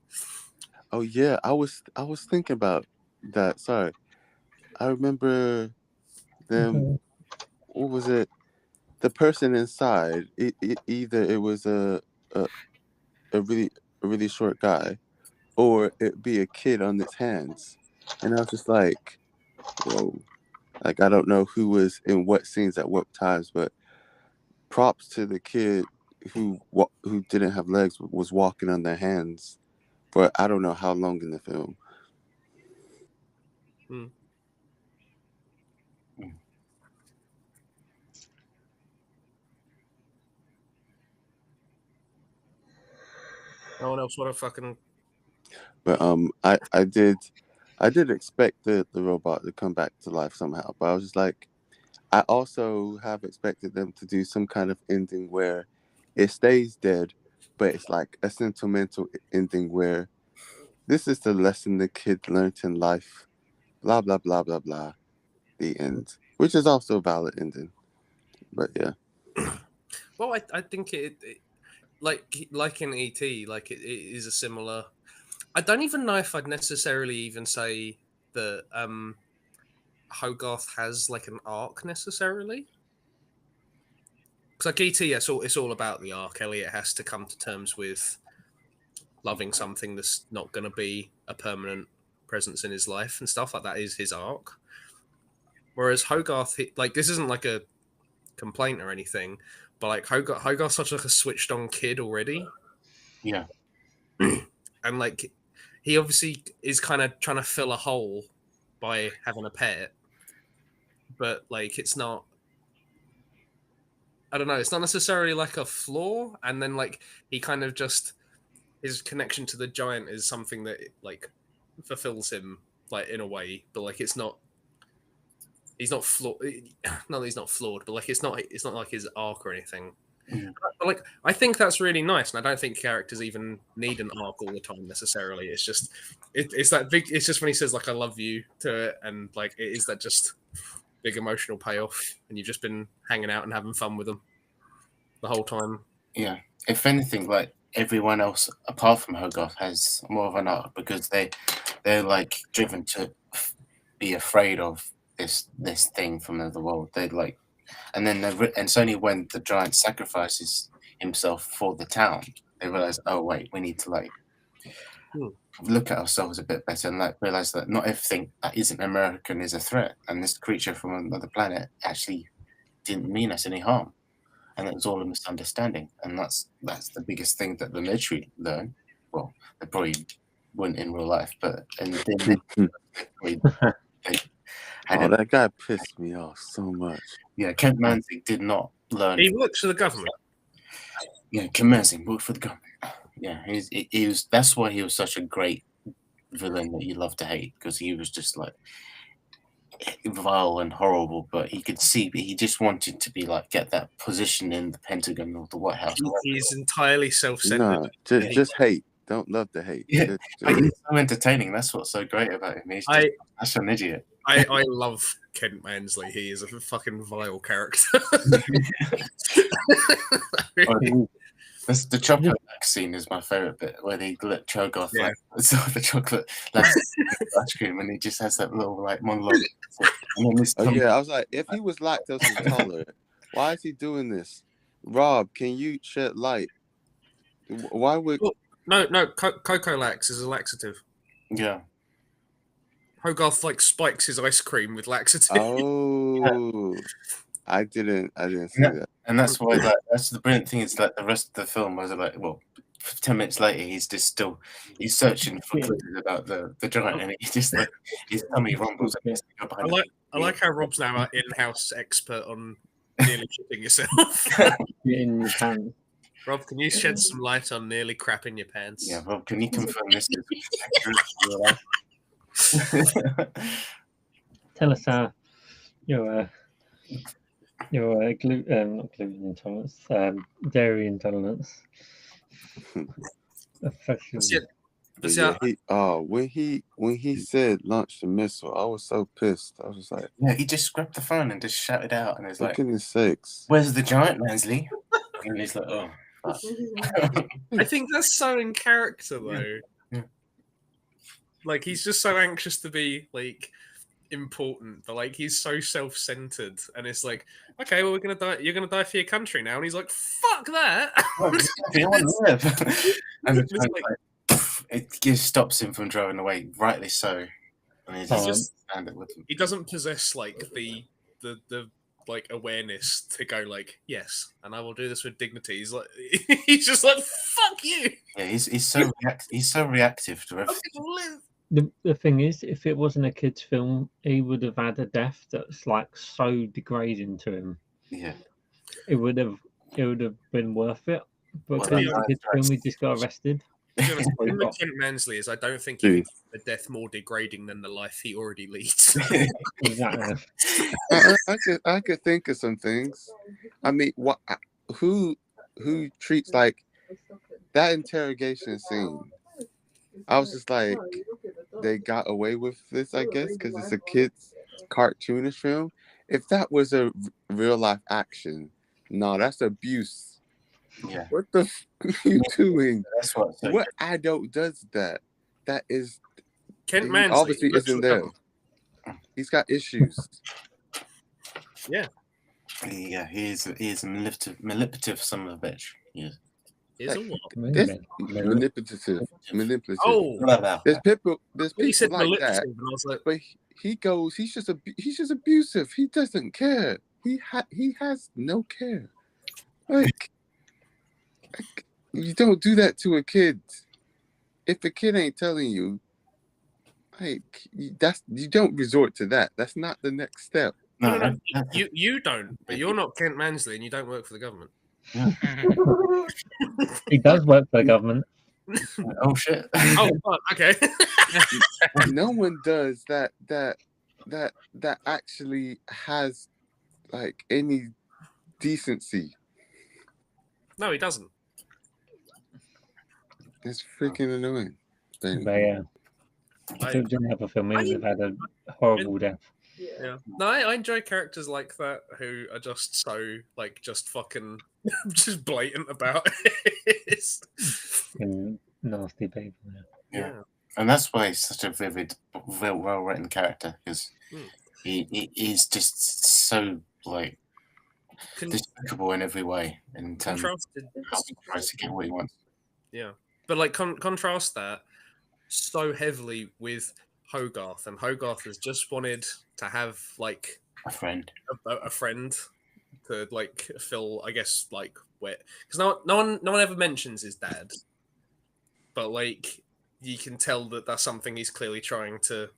Oh yeah, I was thinking about that. Sorry, I remember them. What was it? The person inside. Either it was a really short guy, or it be a kid on its hands, and I was just like, whoa. Like, I don't know who was in what scenes at what times, but props to the kid who didn't have legs, was walking on their hands for I don't know how long in the film. No one else want to fucking. But I did expect the robot to come back to life somehow, but I was just like, I also have expected them to do some kind of ending where it stays dead, but it's like a sentimental ending where this is the lesson the kid learned in life, blah blah blah blah blah, the end, which is also a valid ending. But yeah. Well, I think it like in ET, like it is a similar. I don't even know if I'd necessarily even say that Hogarth has like an arc necessarily. Because like ET, it's all about the arc. Elliot has to come to terms with loving something that's not going to be a permanent presence in his life and stuff like that is his arc. Whereas Hogarth, like this isn't like a complaint or anything, but like Hogarth's such like a switched on kid already. Yeah. And like he obviously is kind of trying to fill a hole by having a pet, but like it's not. I don't know. It's not necessarily like a flaw, and then like he kind of just his connection to the giant is something that like fulfills him like in a way, but like it's not. He's not flawed. No, he's not flawed, but like it's not like his arc or anything. Yeah. But like I think that's really nice, and I don't think characters even need an arc all the time necessarily. It's just it's that big. It's just when he says like "I love you" to it, and like it is that just big emotional payoff, and you've just been hanging out and having fun with them the whole time. Yeah. If anything, like everyone else apart from Hogarth has more of an arc because they're like driven to be afraid of this thing from the other world. They like, and then and it's only when the giant sacrifices himself for the town they realize, oh wait, we need to like look at ourselves a bit better and like realize that not everything that isn't American is a threat, and this creature from another planet actually didn't mean us any harm, and it was all a misunderstanding. And that's the biggest thing that the military learn. Well, they probably wouldn't in real life, but and that guy pissed me off so much. Yeah, Kent Mansley did not learn. He works for the government. Yeah, Kent Mansley worked for the government. Yeah, he was. That's why he was such a great villain that you love to hate, because he was just like vile and horrible, but he could see, but he just wanted to be like get that position in the Pentagon or the White House. He's entirely self-centered. No, just hate. Don't love to hate. Yeah, but he's so entertaining. That's what's so great about him. He's just such an idiot. I love Kent Mansley. He is a fucking vile character. That's the chocolate scene is my favorite bit, where they let Chogoth like so the chocolate ice cream, and he just has that little like monologue. And then I was like, if he was lactose intolerant, why is he doing this? Rob, can you shed light? Why would no Cocoa Lax is a laxative. Yeah. Hogarth like spikes his ice cream with laxative. Oh, I didn't see that. And that's why that's the brilliant thing is like the rest of the film was like, well, 10 minutes later he's searching for clues about the giant, and he's just like his tummy rumbles. I like how Rob's now our in-house expert on nearly shitting yourself. In your pants. Rob, can you shed some light on nearly crap in your pants? Yeah, Rob, can you confirm this Tell us how your not gluten intolerance, dairy intolerance. When he said launch the missile, I was so pissed. I was just like, yeah, he just grabbed the phone and just shouted out, and it's like, for goodness sakes, where's the giant, Mansley? And he's like, oh. I think that's so in character though. Yeah. Like he's just so anxious to be like important, but like he's so self-centered, and it's like, okay, well, we're gonna die. You're gonna die for your country now, and he's like, fuck that. And it just stops him from driving away, rightly so. And he just stand it with him. He doesn't possess like the like awareness to go like, yes, and I will do this with dignity. He's just like, fuck you. Yeah, he's so reactive to everything. The thing is, if it wasn't a kid's film, he would have had a death that's like so degrading to him. Yeah, it would have been worth it. But because it's a kid's film, he just got arrested. The Kent Mansley is, I don't think he makes the death more degrading than the life he already leads. Exactly. I could think of some things. I mean, who treats like that interrogation scene? I was just like, they got away with this, I guess, because it's a kid's cartoonish film. If that was a real life action, no, that's abuse. Yeah. What the f are you doing? That's what adult does that? That is Kent Mansley obviously isn't there. He's got issues. Yeah. Yeah, he is a manipulative son of a bitch. Yeah. Is a what? Manipulative. Oh, there's people said like that. And I was like, but he's just abusive. He doesn't care. He has no care. Like you don't do that to a kid. If a kid ain't telling you, like you don't resort to that. That's not the next step. No. You don't, but you're not Kent Mansley and you don't work for the government. Yeah. He does work for the government. Oh shit. Oh fuck, okay. No one does that actually has like any decency. No, he doesn't. It's freaking annoying. But yeah, I didn't have a film. He would have had a horrible death. Yeah. No, I enjoy characters like that who are just so like just fucking just blatant about it. And nasty people. Yeah. And that's why it's such a vivid well written character because he is just so like despicable in every way in terms of Contrasted, how he tries to get what he wants. yeah, but like contrast that so heavily with Hogarth, and Hogarth has just wanted to have like A friend. a friend to like fill, I guess, like where, because no one ever mentions his dad, but like you can tell that that's something he's clearly trying to.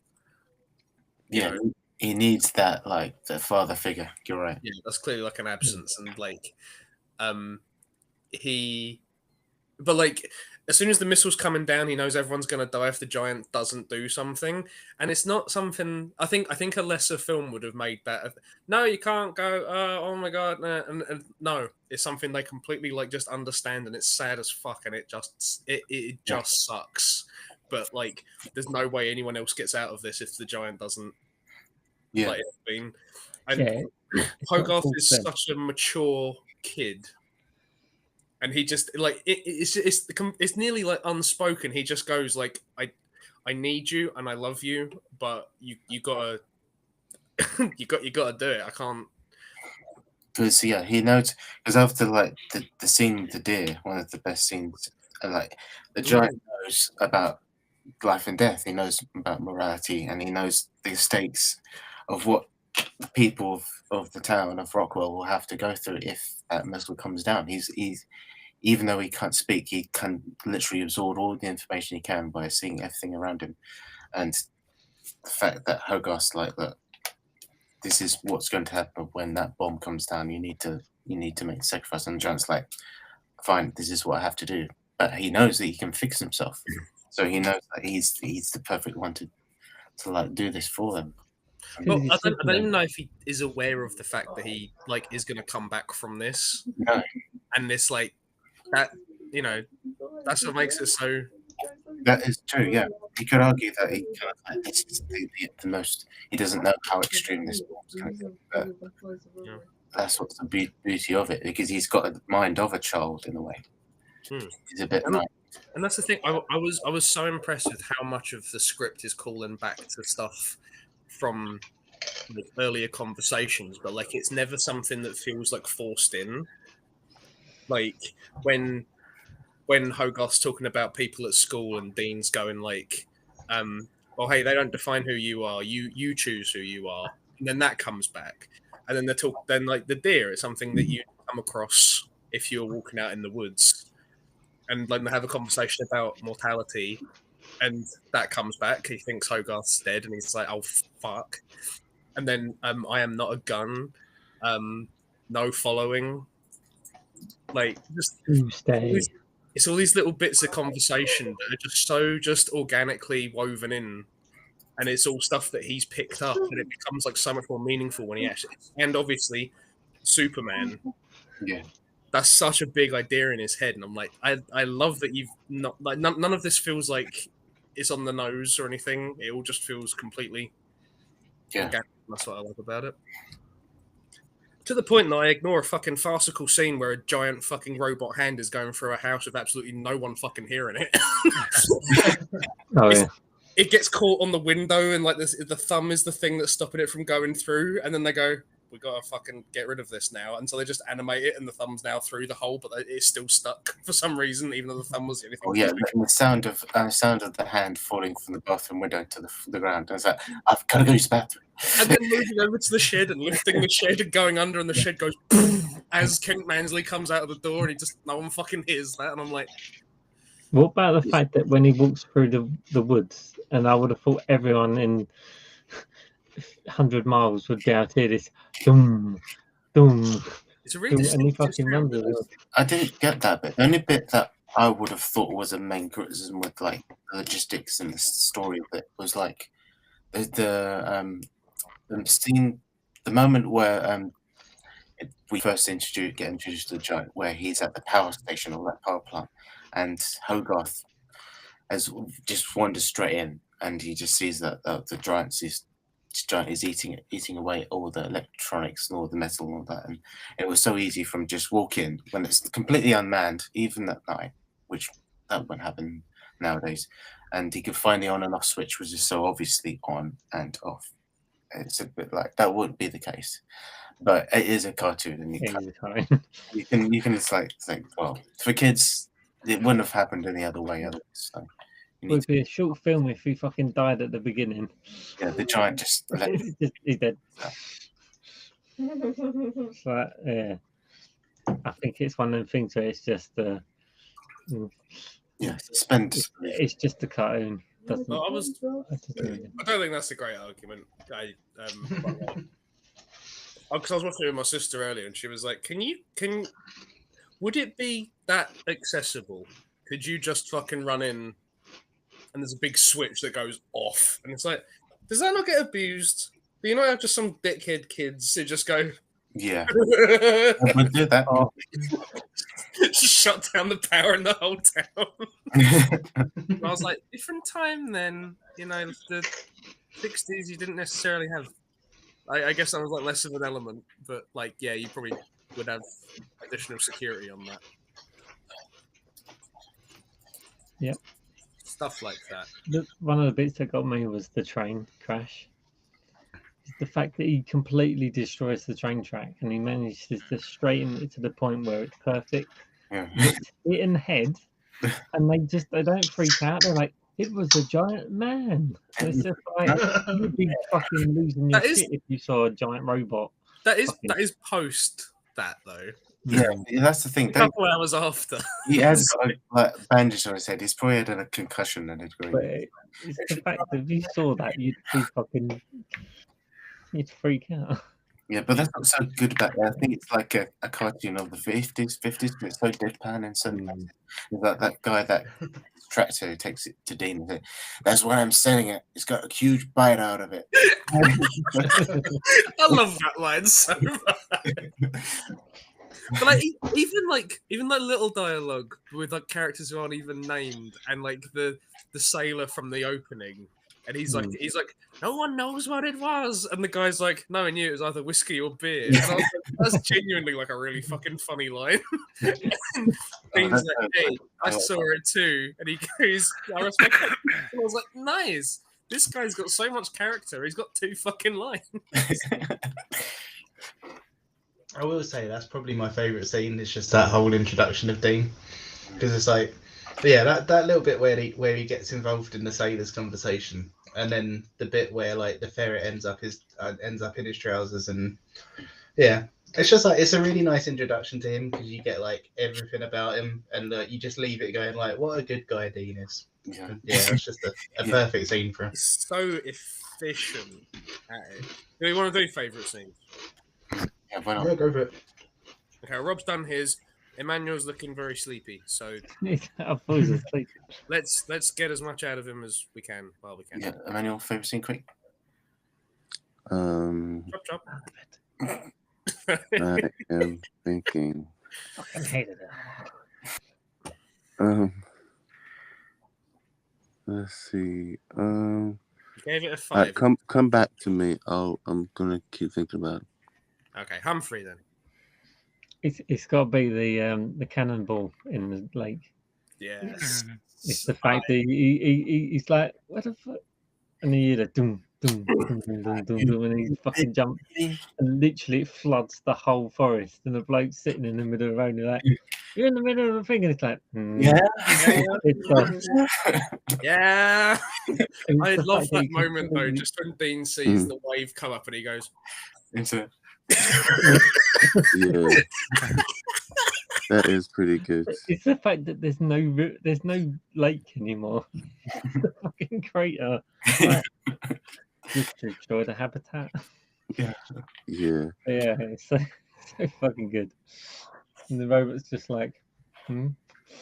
Yeah, he needs that like the father figure. You're right. Yeah, that's clearly like an absence, and like, he, but like as soon as the missile's coming down, he knows everyone's gonna die if the giant doesn't do something, and it's not something. I think a lesser film would have made that. No, you can't go. Oh my god, no. And no, it's something they completely like just understand, and it's sad as fuck, and it just sucks. But like, there's no way anyone else gets out of this if the giant doesn't. Yeah. Like it's been. And Hogarth is such a mature kid, and he just like it's nearly like unspoken. He just goes like, I need you and I love you, but you gotta you gotta do it. I can't. Because he knows. Because after like the scene with the deer, one of the best scenes, and like the giant knows about life and death. He knows about morality, and he knows the stakes of what the people of the town of Rockwell will have to go through if that missile comes down. He's even though he can't speak, he can literally absorb all the information he can by seeing everything around him, and the fact that Hogarth's like, look, this is what's going to happen when that bomb comes down. You need to make a sacrifice. And the giant's like, fine, this is what I have to do. But he knows that he can fix himself, so he knows that he's the perfect one to like do this for them. Well, I don't even know if he is aware of the fact that he like is going to come back from this. No. And this like that, you know, that's what makes it so. That is true. Yeah, you could argue that he kind of like, this is the most. He doesn't know how extreme this is going to be, but that's what's the beauty of it, because he's got a mind of a child in a way. He's a bit naive. And that's the thing. I was so impressed with how much of the script is calling back to stuff from like earlier conversations, but like it's never something that feels like forced in. Like when Hogarth's talking about people at school and Dean's going like, well, hey, they don't define who you are. You choose who you are. And then that comes back. And then then like the deer is something that you come across if you're walking out in the woods. And like they have a conversation about mortality, and that comes back. He thinks Hogarth's dead, and he's like, "Oh fuck!" And then I am not a gun. No following. Like just it's all these little bits of conversation that are just organically woven in, and it's all stuff that he's picked up, and it becomes like so much more meaningful when he actually. And obviously, Superman. Yeah. That's such a big idea in his head, and I'm like, I love that you've not like none of this feels like it's on the nose or anything. It all just feels completely organic. That's what I love about it. To the point that I ignore a fucking farcical scene where a giant fucking robot hand is going through a house with absolutely no one fucking hearing it. It gets caught on the window, and like this, the thumb is the thing that's stopping it from going through, and then they go, we gotta fucking get rid of this now, and so they just animate it, and the thumb's now through the hole, but it's still stuck for some reason, even though the thumb was the only thing. Oh yeah, and the sound of the hand falling from the bathroom window to the ground. I was like, I've got to go use the bathroom. And then moving over to the shed and lifting the shed and going under, and the shed goes as Kent Mansley comes out of the door, and no one fucking hears that, and I'm like, what about the fact that when he walks through the woods, and I would have thought everyone in 100 miles would be able to hear this dum dum. It's a really and he fucking runs with it. I didn't get that bit. The only bit that I would have thought was a main criticism with like the logistics and the story of it was like the scene, the moment where we first get introduced to the giant, where he's at the power station or that power plant, and Hogarth has just wanders straight in, and he just sees that the giant is eating away all the electronics and all the metal and all that, and it was so easy from just walking when it's completely unmanned, even at night, which that won't happen nowadays, and he could find the on and off switch was just so obviously on and off. It's a bit like that wouldn't be the case, but it is a cartoon, and you can just like think, well, for kids, it wouldn't have happened any other way. Otherwise, so it would be a short film if he fucking died at the beginning. Yeah, the giant just he's dead. So yeah, I think it's one of the things where it's just suspense. It's just a cartoon. Doesn't, I don't think that's a great argument. Because I was watching it with my sister earlier, and she was like, would it be that accessible? Could you just fucking run in and there's a big switch that goes off? And it's like, does that not get abused? Do you not have just some dickhead kids who just go, yeah, I would do that. Shut down the power in the whole town. I was like, different time then. You know, the 60s, you didn't necessarily have. I guess that was like less of an element, but like, yeah, you probably would have additional security on that. Yep. Stuff like that. One of the bits that got me was the train crash. The fact that he completely destroys the train track and he manages to straighten it to the point where it's perfect. It's hit in the head, and they don't freak out. They're like, it was a giant man. And it's just like, you'd be fucking losing your shit if you saw a giant robot. That is post that though. Yeah, that's the thing. A couple hours after. He has got a bandage on his head. He's probably had a concussion and it's But it's the fact that if you saw that, you'd freak out. Yeah, but that's what's so good about it. I think it's like a cartoon of the 50s, but it's so deadpan and so that guy, that tractor who takes it to Dean and says, that's what I'm selling it. It's got a huge bite out of it. I love that line so much. But like even like little dialogue with like characters who aren't even named, and like the sailor from the opening, and he's like no one knows what it was, and the guy's like, no, I knew it was either whiskey or beer. And I was like, that's genuinely like a really fucking funny line. Dean's like, hey, I saw it too, and he goes, I respect it. And I was like, nice. This guy's got so much character. He's got 2 fucking lines. I will say that's probably my favourite scene. It's just that whole introduction of Dean, because it's like, yeah, that little bit where he gets involved in the sailors' conversation, and then the bit where like the ferret ends up in his trousers, and yeah, it's just like it's a really nice introduction to him because you get like everything about him, and you just leave it going like, what a good guy Dean is. Yeah, it's just a perfect scene for him. It's so efficient at it. Do we want to do favourite scenes? Yeah, why not? Yeah, go for it. Okay, Rob's done his. Emmanuel's looking very sleepy, so I thought he was asleep. let's get as much out of him as we can while we can. Yeah, Emmanuel, favourite scene, quick. Chop. I am thinking. Fucking hated it. Let's see. You gave it a 5. Come back to me. I'm gonna keep thinking about it. Okay, Humphrey then. It's got to be the cannonball in the lake. Yes. It's the fact that he's like, what the fuck? And then you hear the doom, doom, doom, doom, doom, doom, doom, and he fucking jumps, and literally it floods the whole forest. And the bloke's sitting in the middle of the road, and like, you're in the middle of the thing, and it's like, yeah. I love that moment though, just when Dean sees the wave come up and he goes into it. Yeah, that is pretty good. It's the fact that there's no lake anymore. The fucking crater. Like, just to destroy the habitat. Yeah. It's so fucking good. And the robot's just like,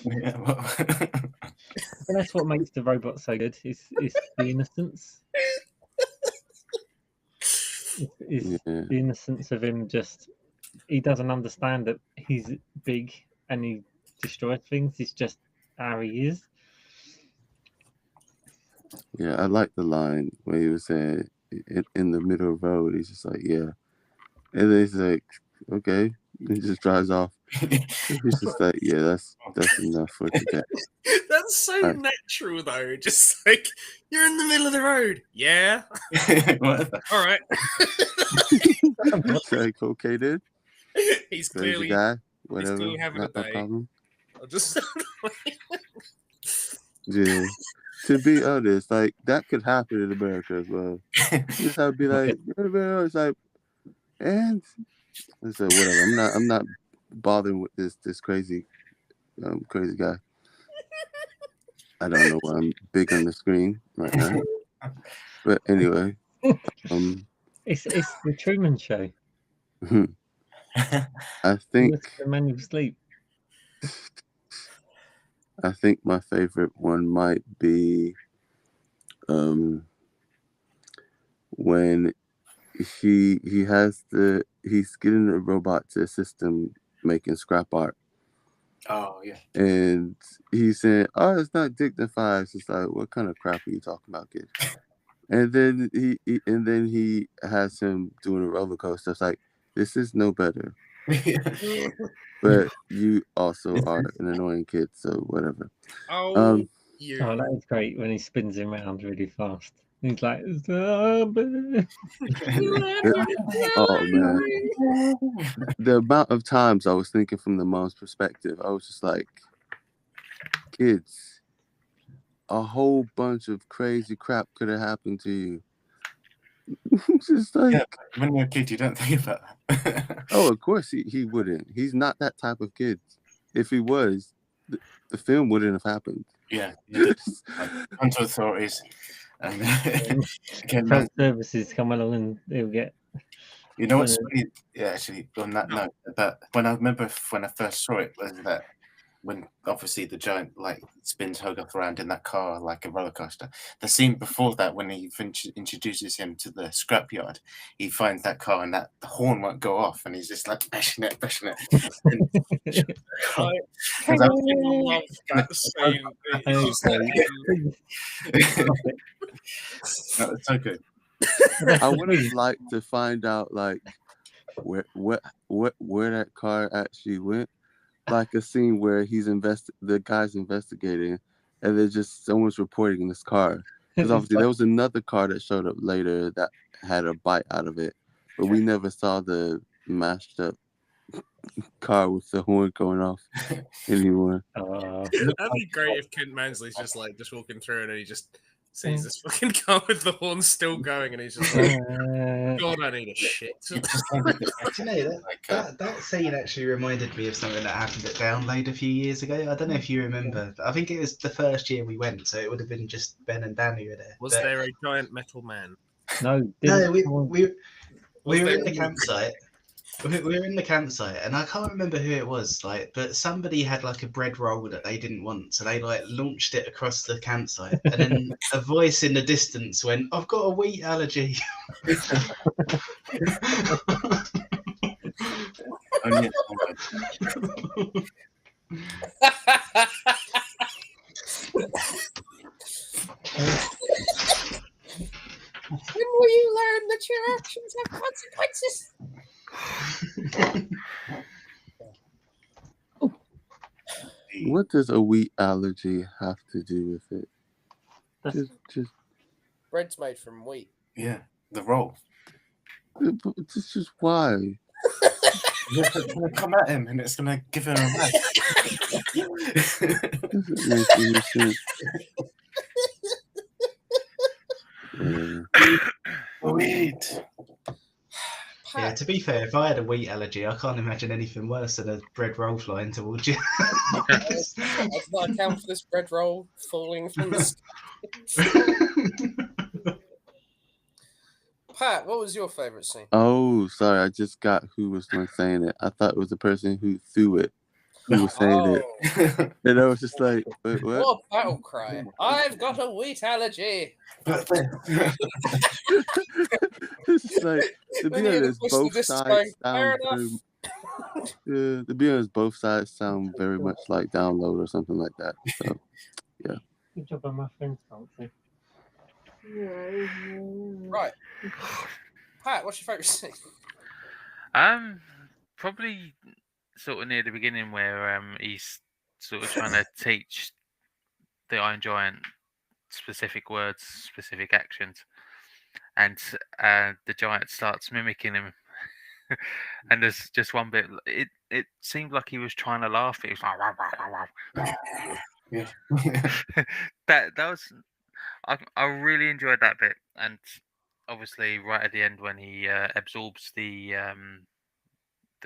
Yeah, well. And that's what makes the robot so good. It's the innocence. It's the innocence of him. Just he doesn't understand that he's big and he destroys things. It's just how he is. Yeah, I like the line where he was saying in the middle of the road. He's just like, yeah, and then he's like, okay, and he just drives off. He's just like, yeah, That's enough for today. That's so Right. natural, though. Just like you're in the middle of the road. Yeah. Whatever. All right. It's like, okay, dude. He's Crazy clearly guy. Whatever. clearly having Not a my day. problem. I'll just. Yeah. To be honest, like that could happen in America as well. You just have to be like, it's like, and I said, whatever. I'm not bothering with this crazy guy. I don't know why I'm big on the screen right now. But anyway, It's the Truman Show. I think What's the man of sleep? my favorite one might be when he's getting a robot to assist him making scrap art. Oh yeah. And he's saying, "Oh, it's not dignified." It's just like, what kind of crap are you talking about, kid? And then he has him doing a roller coaster. It's like, this is no better. But you also are an annoying kid, so whatever. Oh, Oh, that is great when he spins him around really fast. He's like, oh man, the amount of times I was thinking from the mom's perspective, I was just like, kids, a whole bunch of crazy crap could have happened to you. Just like, yeah, when you're a kid, you don't think about that. Oh, of course he wouldn't. He's not that type of kid. If he was, the film wouldn't have happened. Yeah, you hunt authorities and health services come along and they'll get. You know what's funny? Yeah, actually, on that note, but when I first saw it, was that when obviously the giant like spins Hogarth around in that car like a roller coaster. The scene before that, when he introduces him to the scrapyard, he finds that car and that the horn won't go off, and he's just like bashing it. I love that scene. That's so good. I would have liked to find out like where that car actually went. Like a scene where the guy's investigating, and there's just someone's reporting this car. Because obviously there was another car that showed up later that had a bite out of it, but we never saw the mashed up car with the horn going off anymore. That'd be great if Kent Mansley's just walking through and he just sees this fucking car with the horn still going, and he's just like, God, I need a shit. Do you know that scene actually reminded me of something that happened at Download a few years ago? I don't know if you remember. I think it was the first year we went, so it would have been just Ben and Dan who were there. Was there a giant metal man? No, we were in the campsite. We were in the campsite, and I can't remember who it was, but somebody had like a bread roll that they didn't want, so they launched it across the campsite, and then a voice in the distance went, "I've got a wheat allergy." When will you learn that your actions have consequences? What does a wheat allergy have to do with it? Just bread's made from wheat. Yeah, the roll. This is why. It's going to come at him, and it's going to give him a match. Doesn't make any sense. Wheat. Yeah, to be fair, if I had a wheat allergy, I can't imagine anything worse than a bread roll flying towards you. Does not account for this bread roll falling from the sky. Pat, what was your favourite scene? Oh, sorry, I just got who was the one saying it. I thought it was the person who threw it. Who was saying it. And I was just like, wait, what? What battle cry? I've got a wheat allergy. It's like, to be honest, both sides sound very, to be honest, both sides sound very much like Download or something like that. So, yeah. Good job on my friend's fancy. Right. Pat, what's your favourite scene? Probably sort of near the beginning where he's sort of trying to teach the Iron Giant specific words, specific actions, and the giant starts mimicking him. And there's just one bit. It seemed like he was trying to laugh. It was like "Wow, wow, wow, wow." Yeah. that was. I really enjoyed that bit, and obviously right at the end when he absorbs the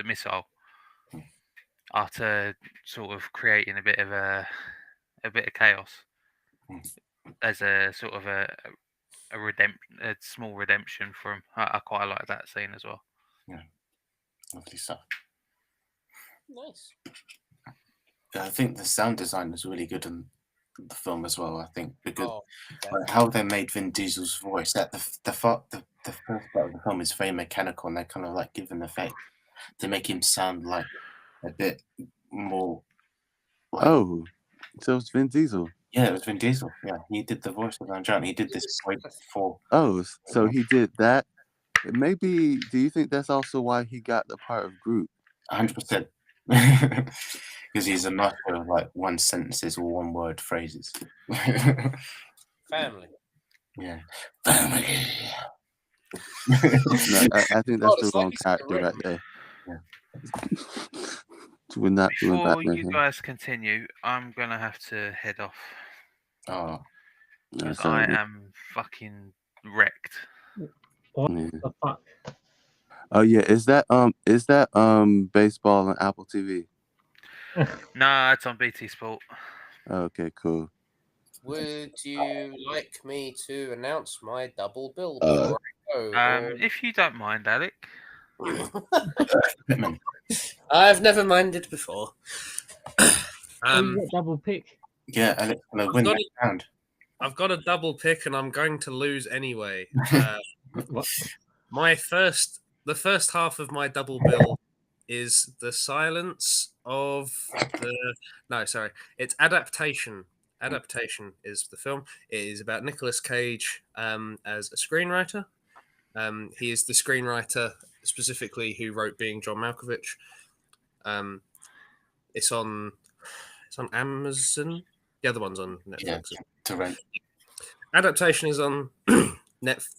missile after sort of creating a bit of chaos as a sort of a small redemption for him. I quite like that scene as well. Lovely stuff. Nice. Yeah, I think the sound design was really good in the film as well. I think because Oh, like, how they made Vin Diesel's voice, that the first part of the film is very mechanical, and they kind of like give an effect to make him sound like a bit more. Like, Oh, so it's Vin Diesel. yeah, it was Vin Diesel. Yeah, he did the voice of Iron Giant. He did this way before. Oh, so he did that. Maybe. Do you think that's also why he got the part of Groot? 100%. Because he's a master of like one sentences or one word phrases. family. Yeah. Family. No, I think that's the it's wrong like it's character right written. there. We're not doing Before Batman you here. guys continue, I'm gonna have to head off Oh, No, because it's all I good. am fucking wrecked. What Yeah. the fuck? Oh yeah, is that baseball on Apple TV? Nah, it's on BT Sport. Okay, cool. Would you like me to announce my double bill before I go? If you don't mind, Alec. Pittman. I've never minded before. Oh, you got double pick. Yeah, and it's gonna win that round. I've got a double pick, and I'm going to lose anyway. What? The first half of my double bill is the silence of the. No, sorry, it's adaptation. Adaptation is the film. It is about Nicolas Cage as a screenwriter. He is the screenwriter specifically who wrote Being John Malkovich. It's on Amazon. The other one's on Netflix. Yeah, to rent. Adaptation is on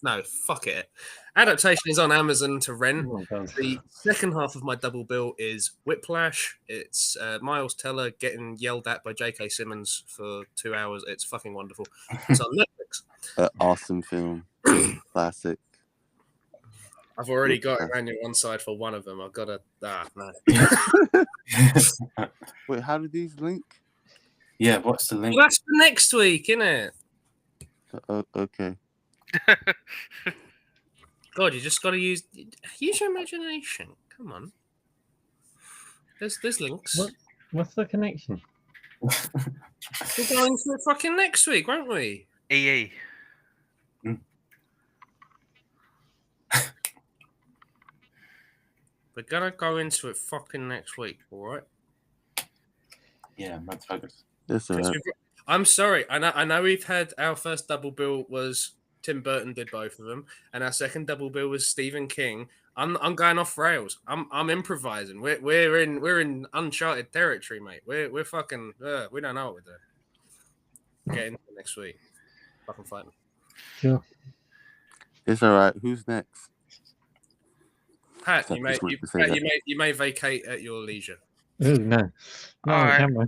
No, fuck it. Adaptation is on Amazon to rent. Oh, God. The second half of my double bill is Whiplash. It's Miles Teller getting yelled at by J.K. Simmons for 2 hours. It's fucking wonderful. It's on Netflix. Awesome film. Classic. I've already got around on one side for one of them. I've got to. No. Wait, how do these link? Yeah, what's the link? Well, that's for next week, isn't it? Okay. God, you just got to use your imagination. Come on. There's links. What's the connection? We're going to it fucking next week, won't we? EE. We're gonna go into it fucking next week, all right? Yeah, motherfuckers. That's all right. I'm sorry. I know we've had our first double bill was Tim Burton did both of them, and our second double bill was Stephen King. I'm going off rails. I'm improvising. We're in uncharted territory, mate. We're fucking we don't know what we're doing. Get into it next week. Fucking fight me. Sure. It's all right. Who's next? Pat, So you I just wanted to say Pat, that. you may vacate at your leisure. Ooh, no. No, All right. camera.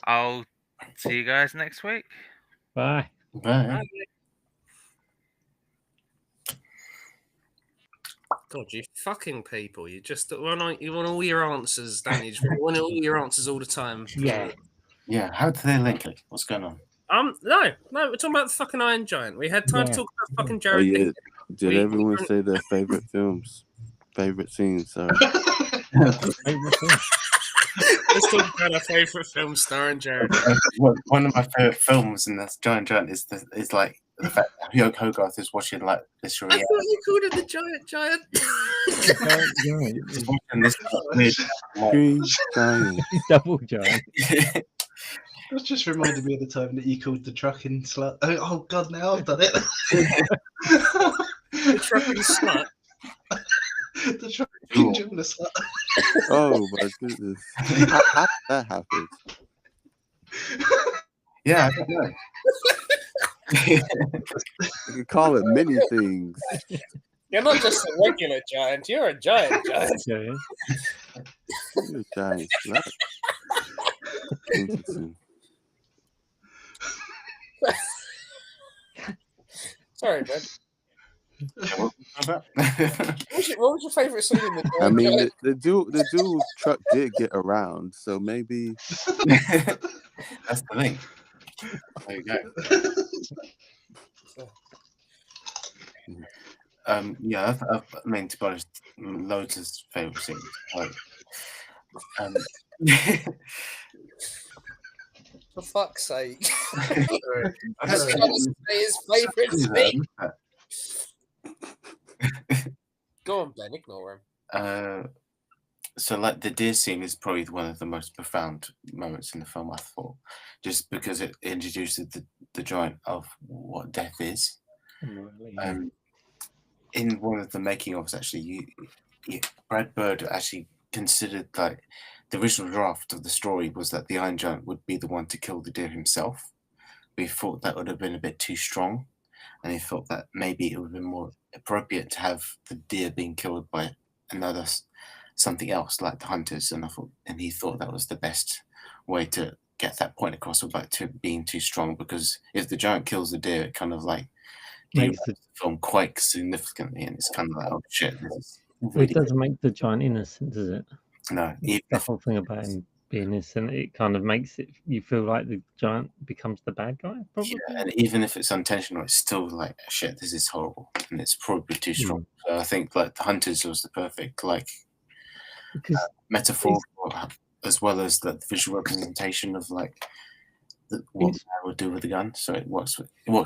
I'll see you guys next week. Bye. Bye. God, you fucking people! You just want all your answers, don't you? You want all your answers all the time. Yeah. Yeah, how do they link it? What's going on? No, we're talking about the fucking Iron Giant. We had time to Yeah. talk about fucking Oh Jared. yeah. Did We- everyone say their favorite films? Favorite scenes? Sorry. Let's talk about our favorite film starring Jared. One of my favorite films in this Giant is like the fact that Hugh Hogarth is watching like this I reality. thought you called it the Giant. He's watching this weird. Green Giant. Double giant. It just reminded me of the time that you called the trucking slut. Oh God, now I've done it. The trucking slut. The fucking gymnast. Oh my goodness. How did that happen? Yeah, I don't know. You can call it many things. You're not just a regular giant, you're a giant giant. Yeah. You're a giant slut. Interesting. Sorry, man. What was that? What was your favourite scene in the I giant mean, giant? the dual truck did get around, so maybe. That's the thing. There you go. Yeah, I mean, to be honest, loads of favourite scenes. Like, For fuck's sake. That's That's trying to say his favourite scene. Go on, Ben, ignore him. So, like, the deer scene is probably one of the most profound moments in the film, I thought, just because it introduces the giant of what death is. Really. In one of the making ofs, actually, Brad Bird actually considered, like, the original draft of the story was that the Iron Giant would be the one to kill the deer himself. But he thought that would have been a bit too strong, and he thought that maybe it would have been more appropriate to have the deer being killed by something else, like the hunters. And he thought that was the best way to get that point across without being too strong, because if the giant kills the deer, it kind of like Makes the film quite significantly, and it's kind of like, oh shit, this is Well, really it doesn't make the giant innocent, does it? no. Even The if, whole thing about him being innocent, it kind of makes it you feel like the giant becomes the bad guy, probably. yeah, and even if it's unintentional, it's still like shit. This is horrible, and it's probably too strong. So I think like the hunters was the perfect Because metaphor, as well as the visual representation of like what the guy would do with the gun. So it works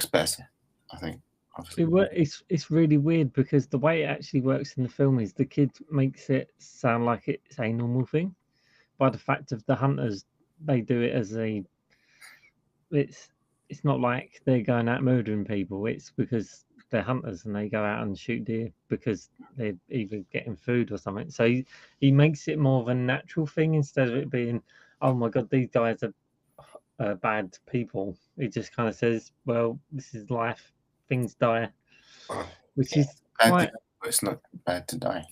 better, I think. it's really weird because the way it actually works in the film is the kid makes it sound like it's a normal thing. By the fact of the hunters, they do it as it's not like they're going out murdering people. It's because they're hunters and they go out and shoot deer because they're either getting food or something. So he makes it more of a natural thing instead of it being, oh my god, these guys are bad people. He just kind of says, well, this is life. Things die, which is quite. It's not bad to die.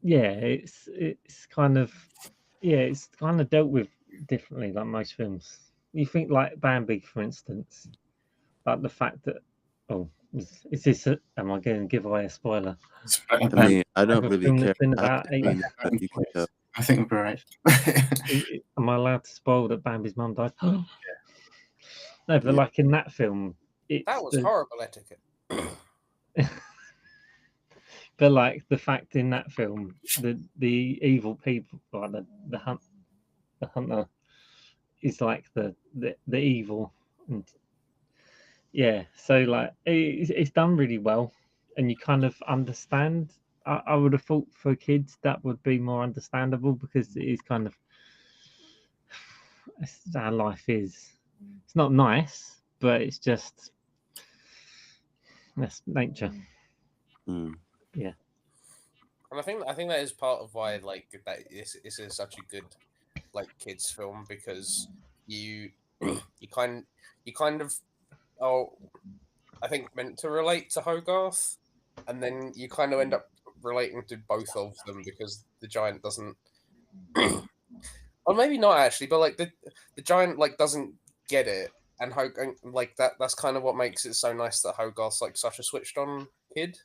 Yeah, it's kind of it's kind of dealt with differently, like most films. You think like Bambi, for instance, like the fact that is this? Am I going to give away a spoiler? I mean, I don't really care. About I think we're right. Am I allowed to spoil that Bambi's mum died? No, but like in that film, That was horrible etiquette. But like the fact in that film, the evil people, like the hunter, is like the evil, and yeah, so like it's done really well, and you kind of understand. I would have thought for kids that would be more understandable because it is kind of it's how life is. It's not nice, but it's just that's nature. Yeah. And I think that is part of why like that this is such a good like kids film, because you kind of I think meant to relate to Hogarth, and then you kind of end up relating to both of them because the giant doesn't, or maybe not actually, but like the giant like doesn't get it, and like that's kind of what makes it so nice that Hogarth's like such a switched on kid,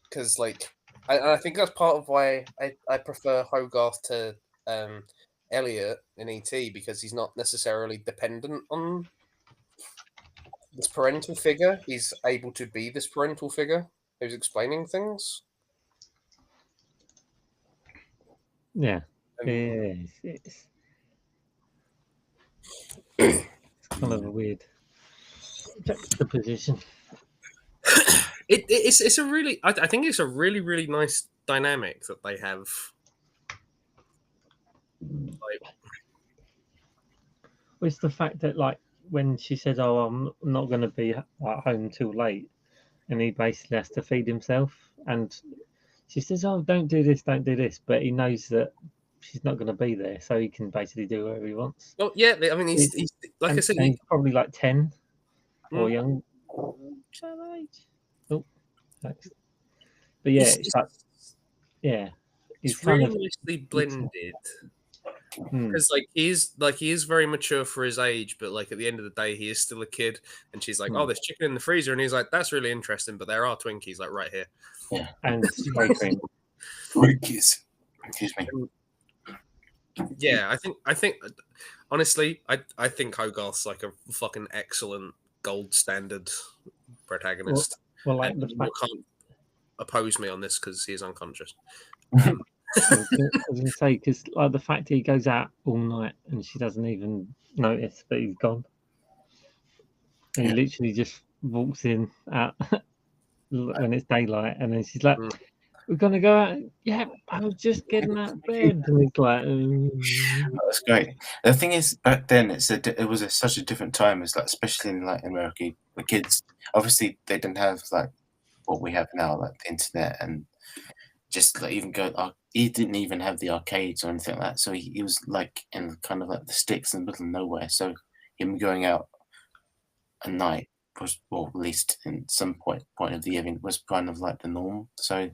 because like I think that's part of why I prefer Hogarth to Elliot in E.T. because he's not necessarily dependent on this parental figure. He's able to be this parental figure who's explaining things. Yeah, it's kind of a weird juxtaposition. It's a really I think it's a really nice dynamic that they have. Like, it's the fact that like when she says, "Oh, I'm not going to be at home till late," and he basically has to feed himself, and She says, "Oh, don't do this, but he knows that she's not going to be there, so he can basically do whatever he wants. Well, yeah, I mean, he's like I And, said, and he's probably like 10 or Mm. young. Oh, thanks. But yeah, it's like, yeah, it's kind really of nicely blended. Hmm. Because he is very mature for his age, but like at the end of the day, he is still a kid. And she's like, "Oh, there's chicken in the freezer," and he's like, "That's really interesting, but there are Twinkies like right here." and spray cream. Twinkies. Excuse me. Yeah, I think honestly, I think Hogarth's like a fucking excellent gold standard protagonist. Well, like and the you fact can't oppose me on this because he is unconscious. I was going to say, because like the fact he goes out all night and she doesn't even notice that he's gone. And he literally just walks in out when it's daylight, and then she's like, "We're gonna go out." Yeah, I was just getting out of bed, and it's like, That's great. The thing is, back then it was such a different time. It's like, especially in like America, the kids obviously they didn't have like what we have now, like the internet, and just like even go. He didn't even have the arcades or anything like that. So he was like in kind of like the sticks in the middle of nowhere. So him going out at night was, or at least in some point of the evening, was kind of like the norm. So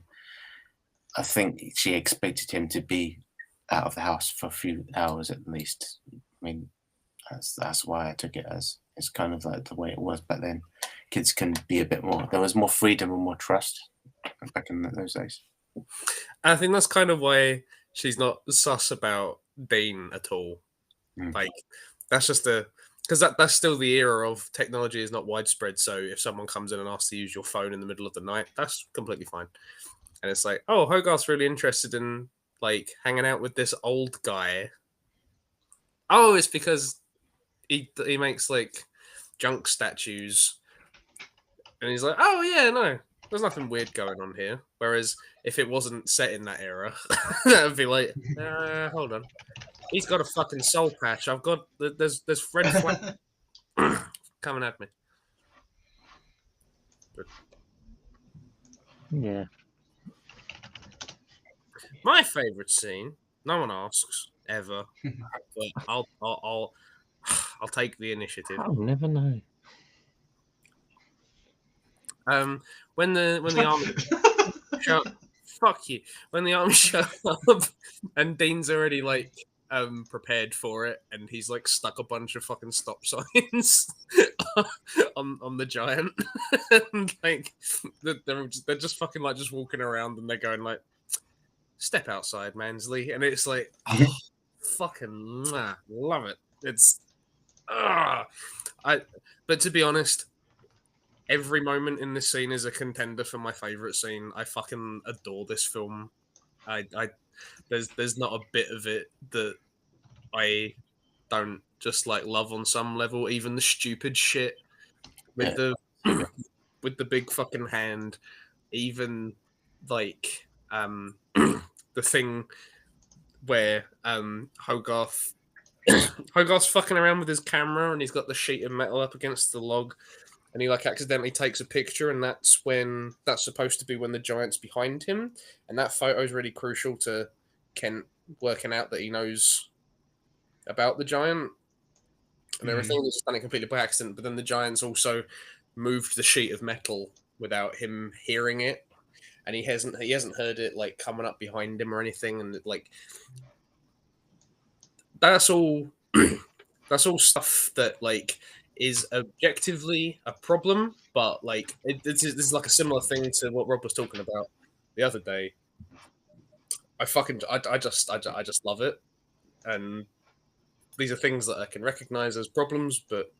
I think she expected him to be out of the house for a few hours at least. I mean, that's why I took it as it's kind of like the way it was back then. Kids can be a bit more. There was more freedom and more trust back in those days. And I think that's kind of why she's not sus about Dean at all. Like that's just because that's still the era of technology is not widespread. So if someone comes in and asks to use your phone in the middle of the night, that's completely fine. And it's like, oh, Hogarth's really interested in like hanging out with this old guy. Oh, it's because he makes like junk statues, and he's like, oh yeah, no, there's nothing weird going on here. Whereas if it wasn't set in that era, that would be like, hold on, he's got a fucking soul patch. I've got there's red flag coming at me. But yeah. my favorite scene, no one asks ever, but I'll take the initiative. I'll never know. When the army fuck you. When the army show up and Dean's already like prepared for it, and he's like stuck a bunch of fucking stop signs on the giant, and like they're just fucking like just walking around, and they're going like, "Step outside, Mansley," and it's like, oh, fucking love it. It's but to be honest, every moment in this scene is a contender for my favorite scene. I fucking adore this film. There's not a bit of it that I don't just like love on some level. Even the stupid shit with the with the big fucking hand, even like the thing where Hogarth's fucking around with his camera, and he's got the sheet of metal up against the log, and he like accidentally takes a picture, and that's supposed to be when the giant's behind him, and that photo is really crucial to Kent working out that he knows about the giant and everything. He's done it completely by accident, but then the giant's also moved the sheet of metal without him hearing it, and he hasn't heard it like coming up behind him or anything, and like that's all stuff that like is objectively a problem, but like this is like a similar thing to what Rob was talking about the other day. I just love it, and these are things that I can recognize as problems, but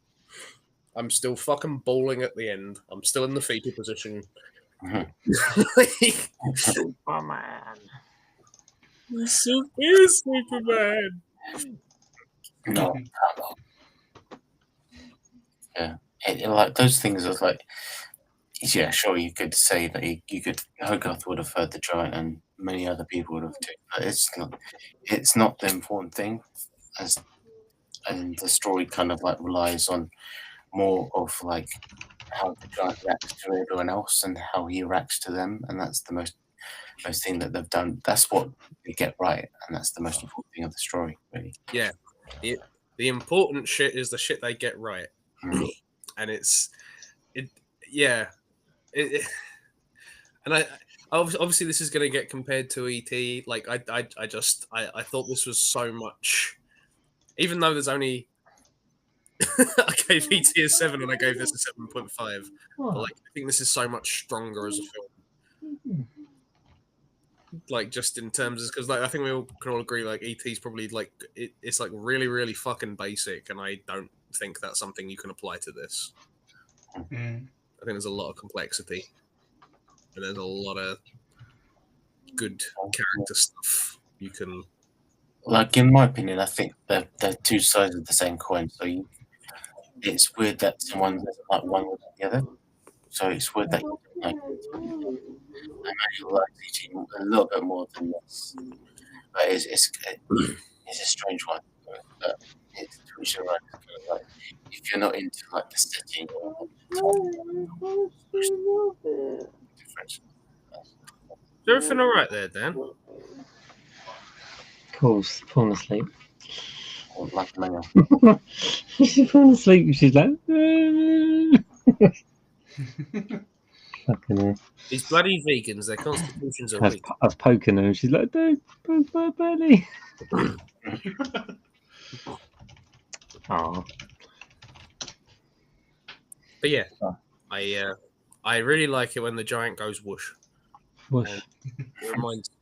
I'm still fucking bawling at the end. I'm still in the fetal position. Superman. Superman. No. Yeah, like those things are like, yeah, sure, you could say that Hogarth would have heard the giant, and many other people would have too. But it's not the important thing, and the story kind of like relies on more of like how the giant reacts to everyone else and how he reacts to them, and that's the most most thing that they've done. That's what they get right, and that's the most important thing of the story, really. Yeah, the important shit is the shit they get right, and and I obviously this is going to get compared to ET. Like I thought this was so much, even though there's only I gave ET a 7 and I gave this a 7.5. But like I think this is so much stronger as a film. Like just in terms of because like I think we all can all agree like ET's probably like it's like really really fucking basic, and I don't think that's something you can apply to this. I think there's a lot of complexity, and there's a lot of good character stuff you can. Like in my opinion, I think they're two sides of the same coin. So it's weird that someone doesn't like one with the other. So it's weird that you don't like it. I know you like ET a little bit more than this, but it's a strange one. But it's too right. Like, if you're not into like the setting or difference. Is everything all right there, Dan? Of course, falling asleep. Like a manual. She's falling asleep. She's like, fucking hell. These bloody vegans, their constitutions are weak. I was poking her, and she's like, "Don't, Bernie." Oh, But yeah, I really like it when the giant goes whoosh. whoosh. It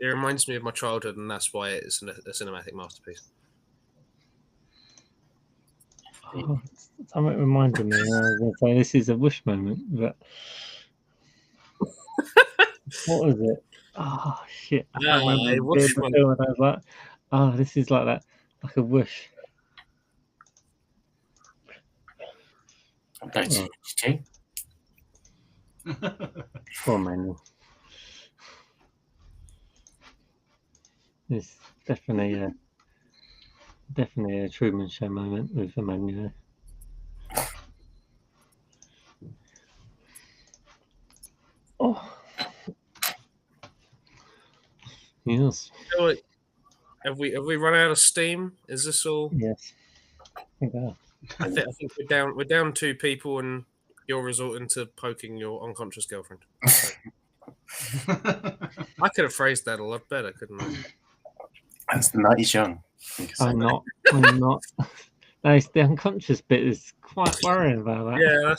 reminds me of my childhood, and that's why it's a cinematic masterpiece. Oh, something reminded me. I was going to say this is a whoosh moment, but what was it? Oh shit! I can't remember the whoosh film, one. and I was like, "Oh, this is like that, like a whoosh." Okay, Stu. Poor manual. It's definitely a Truman Show moment with Emmanuel. Oh, yes, So, have we run out of steam? Is this all? yes. I think that. I think we're down 2 people, and you're resorting to poking your unconscious girlfriend. I could have phrased that a lot better, couldn't I? That's the night is young. I'm not. No, it's the unconscious bit is quite worrying about that. Yeah,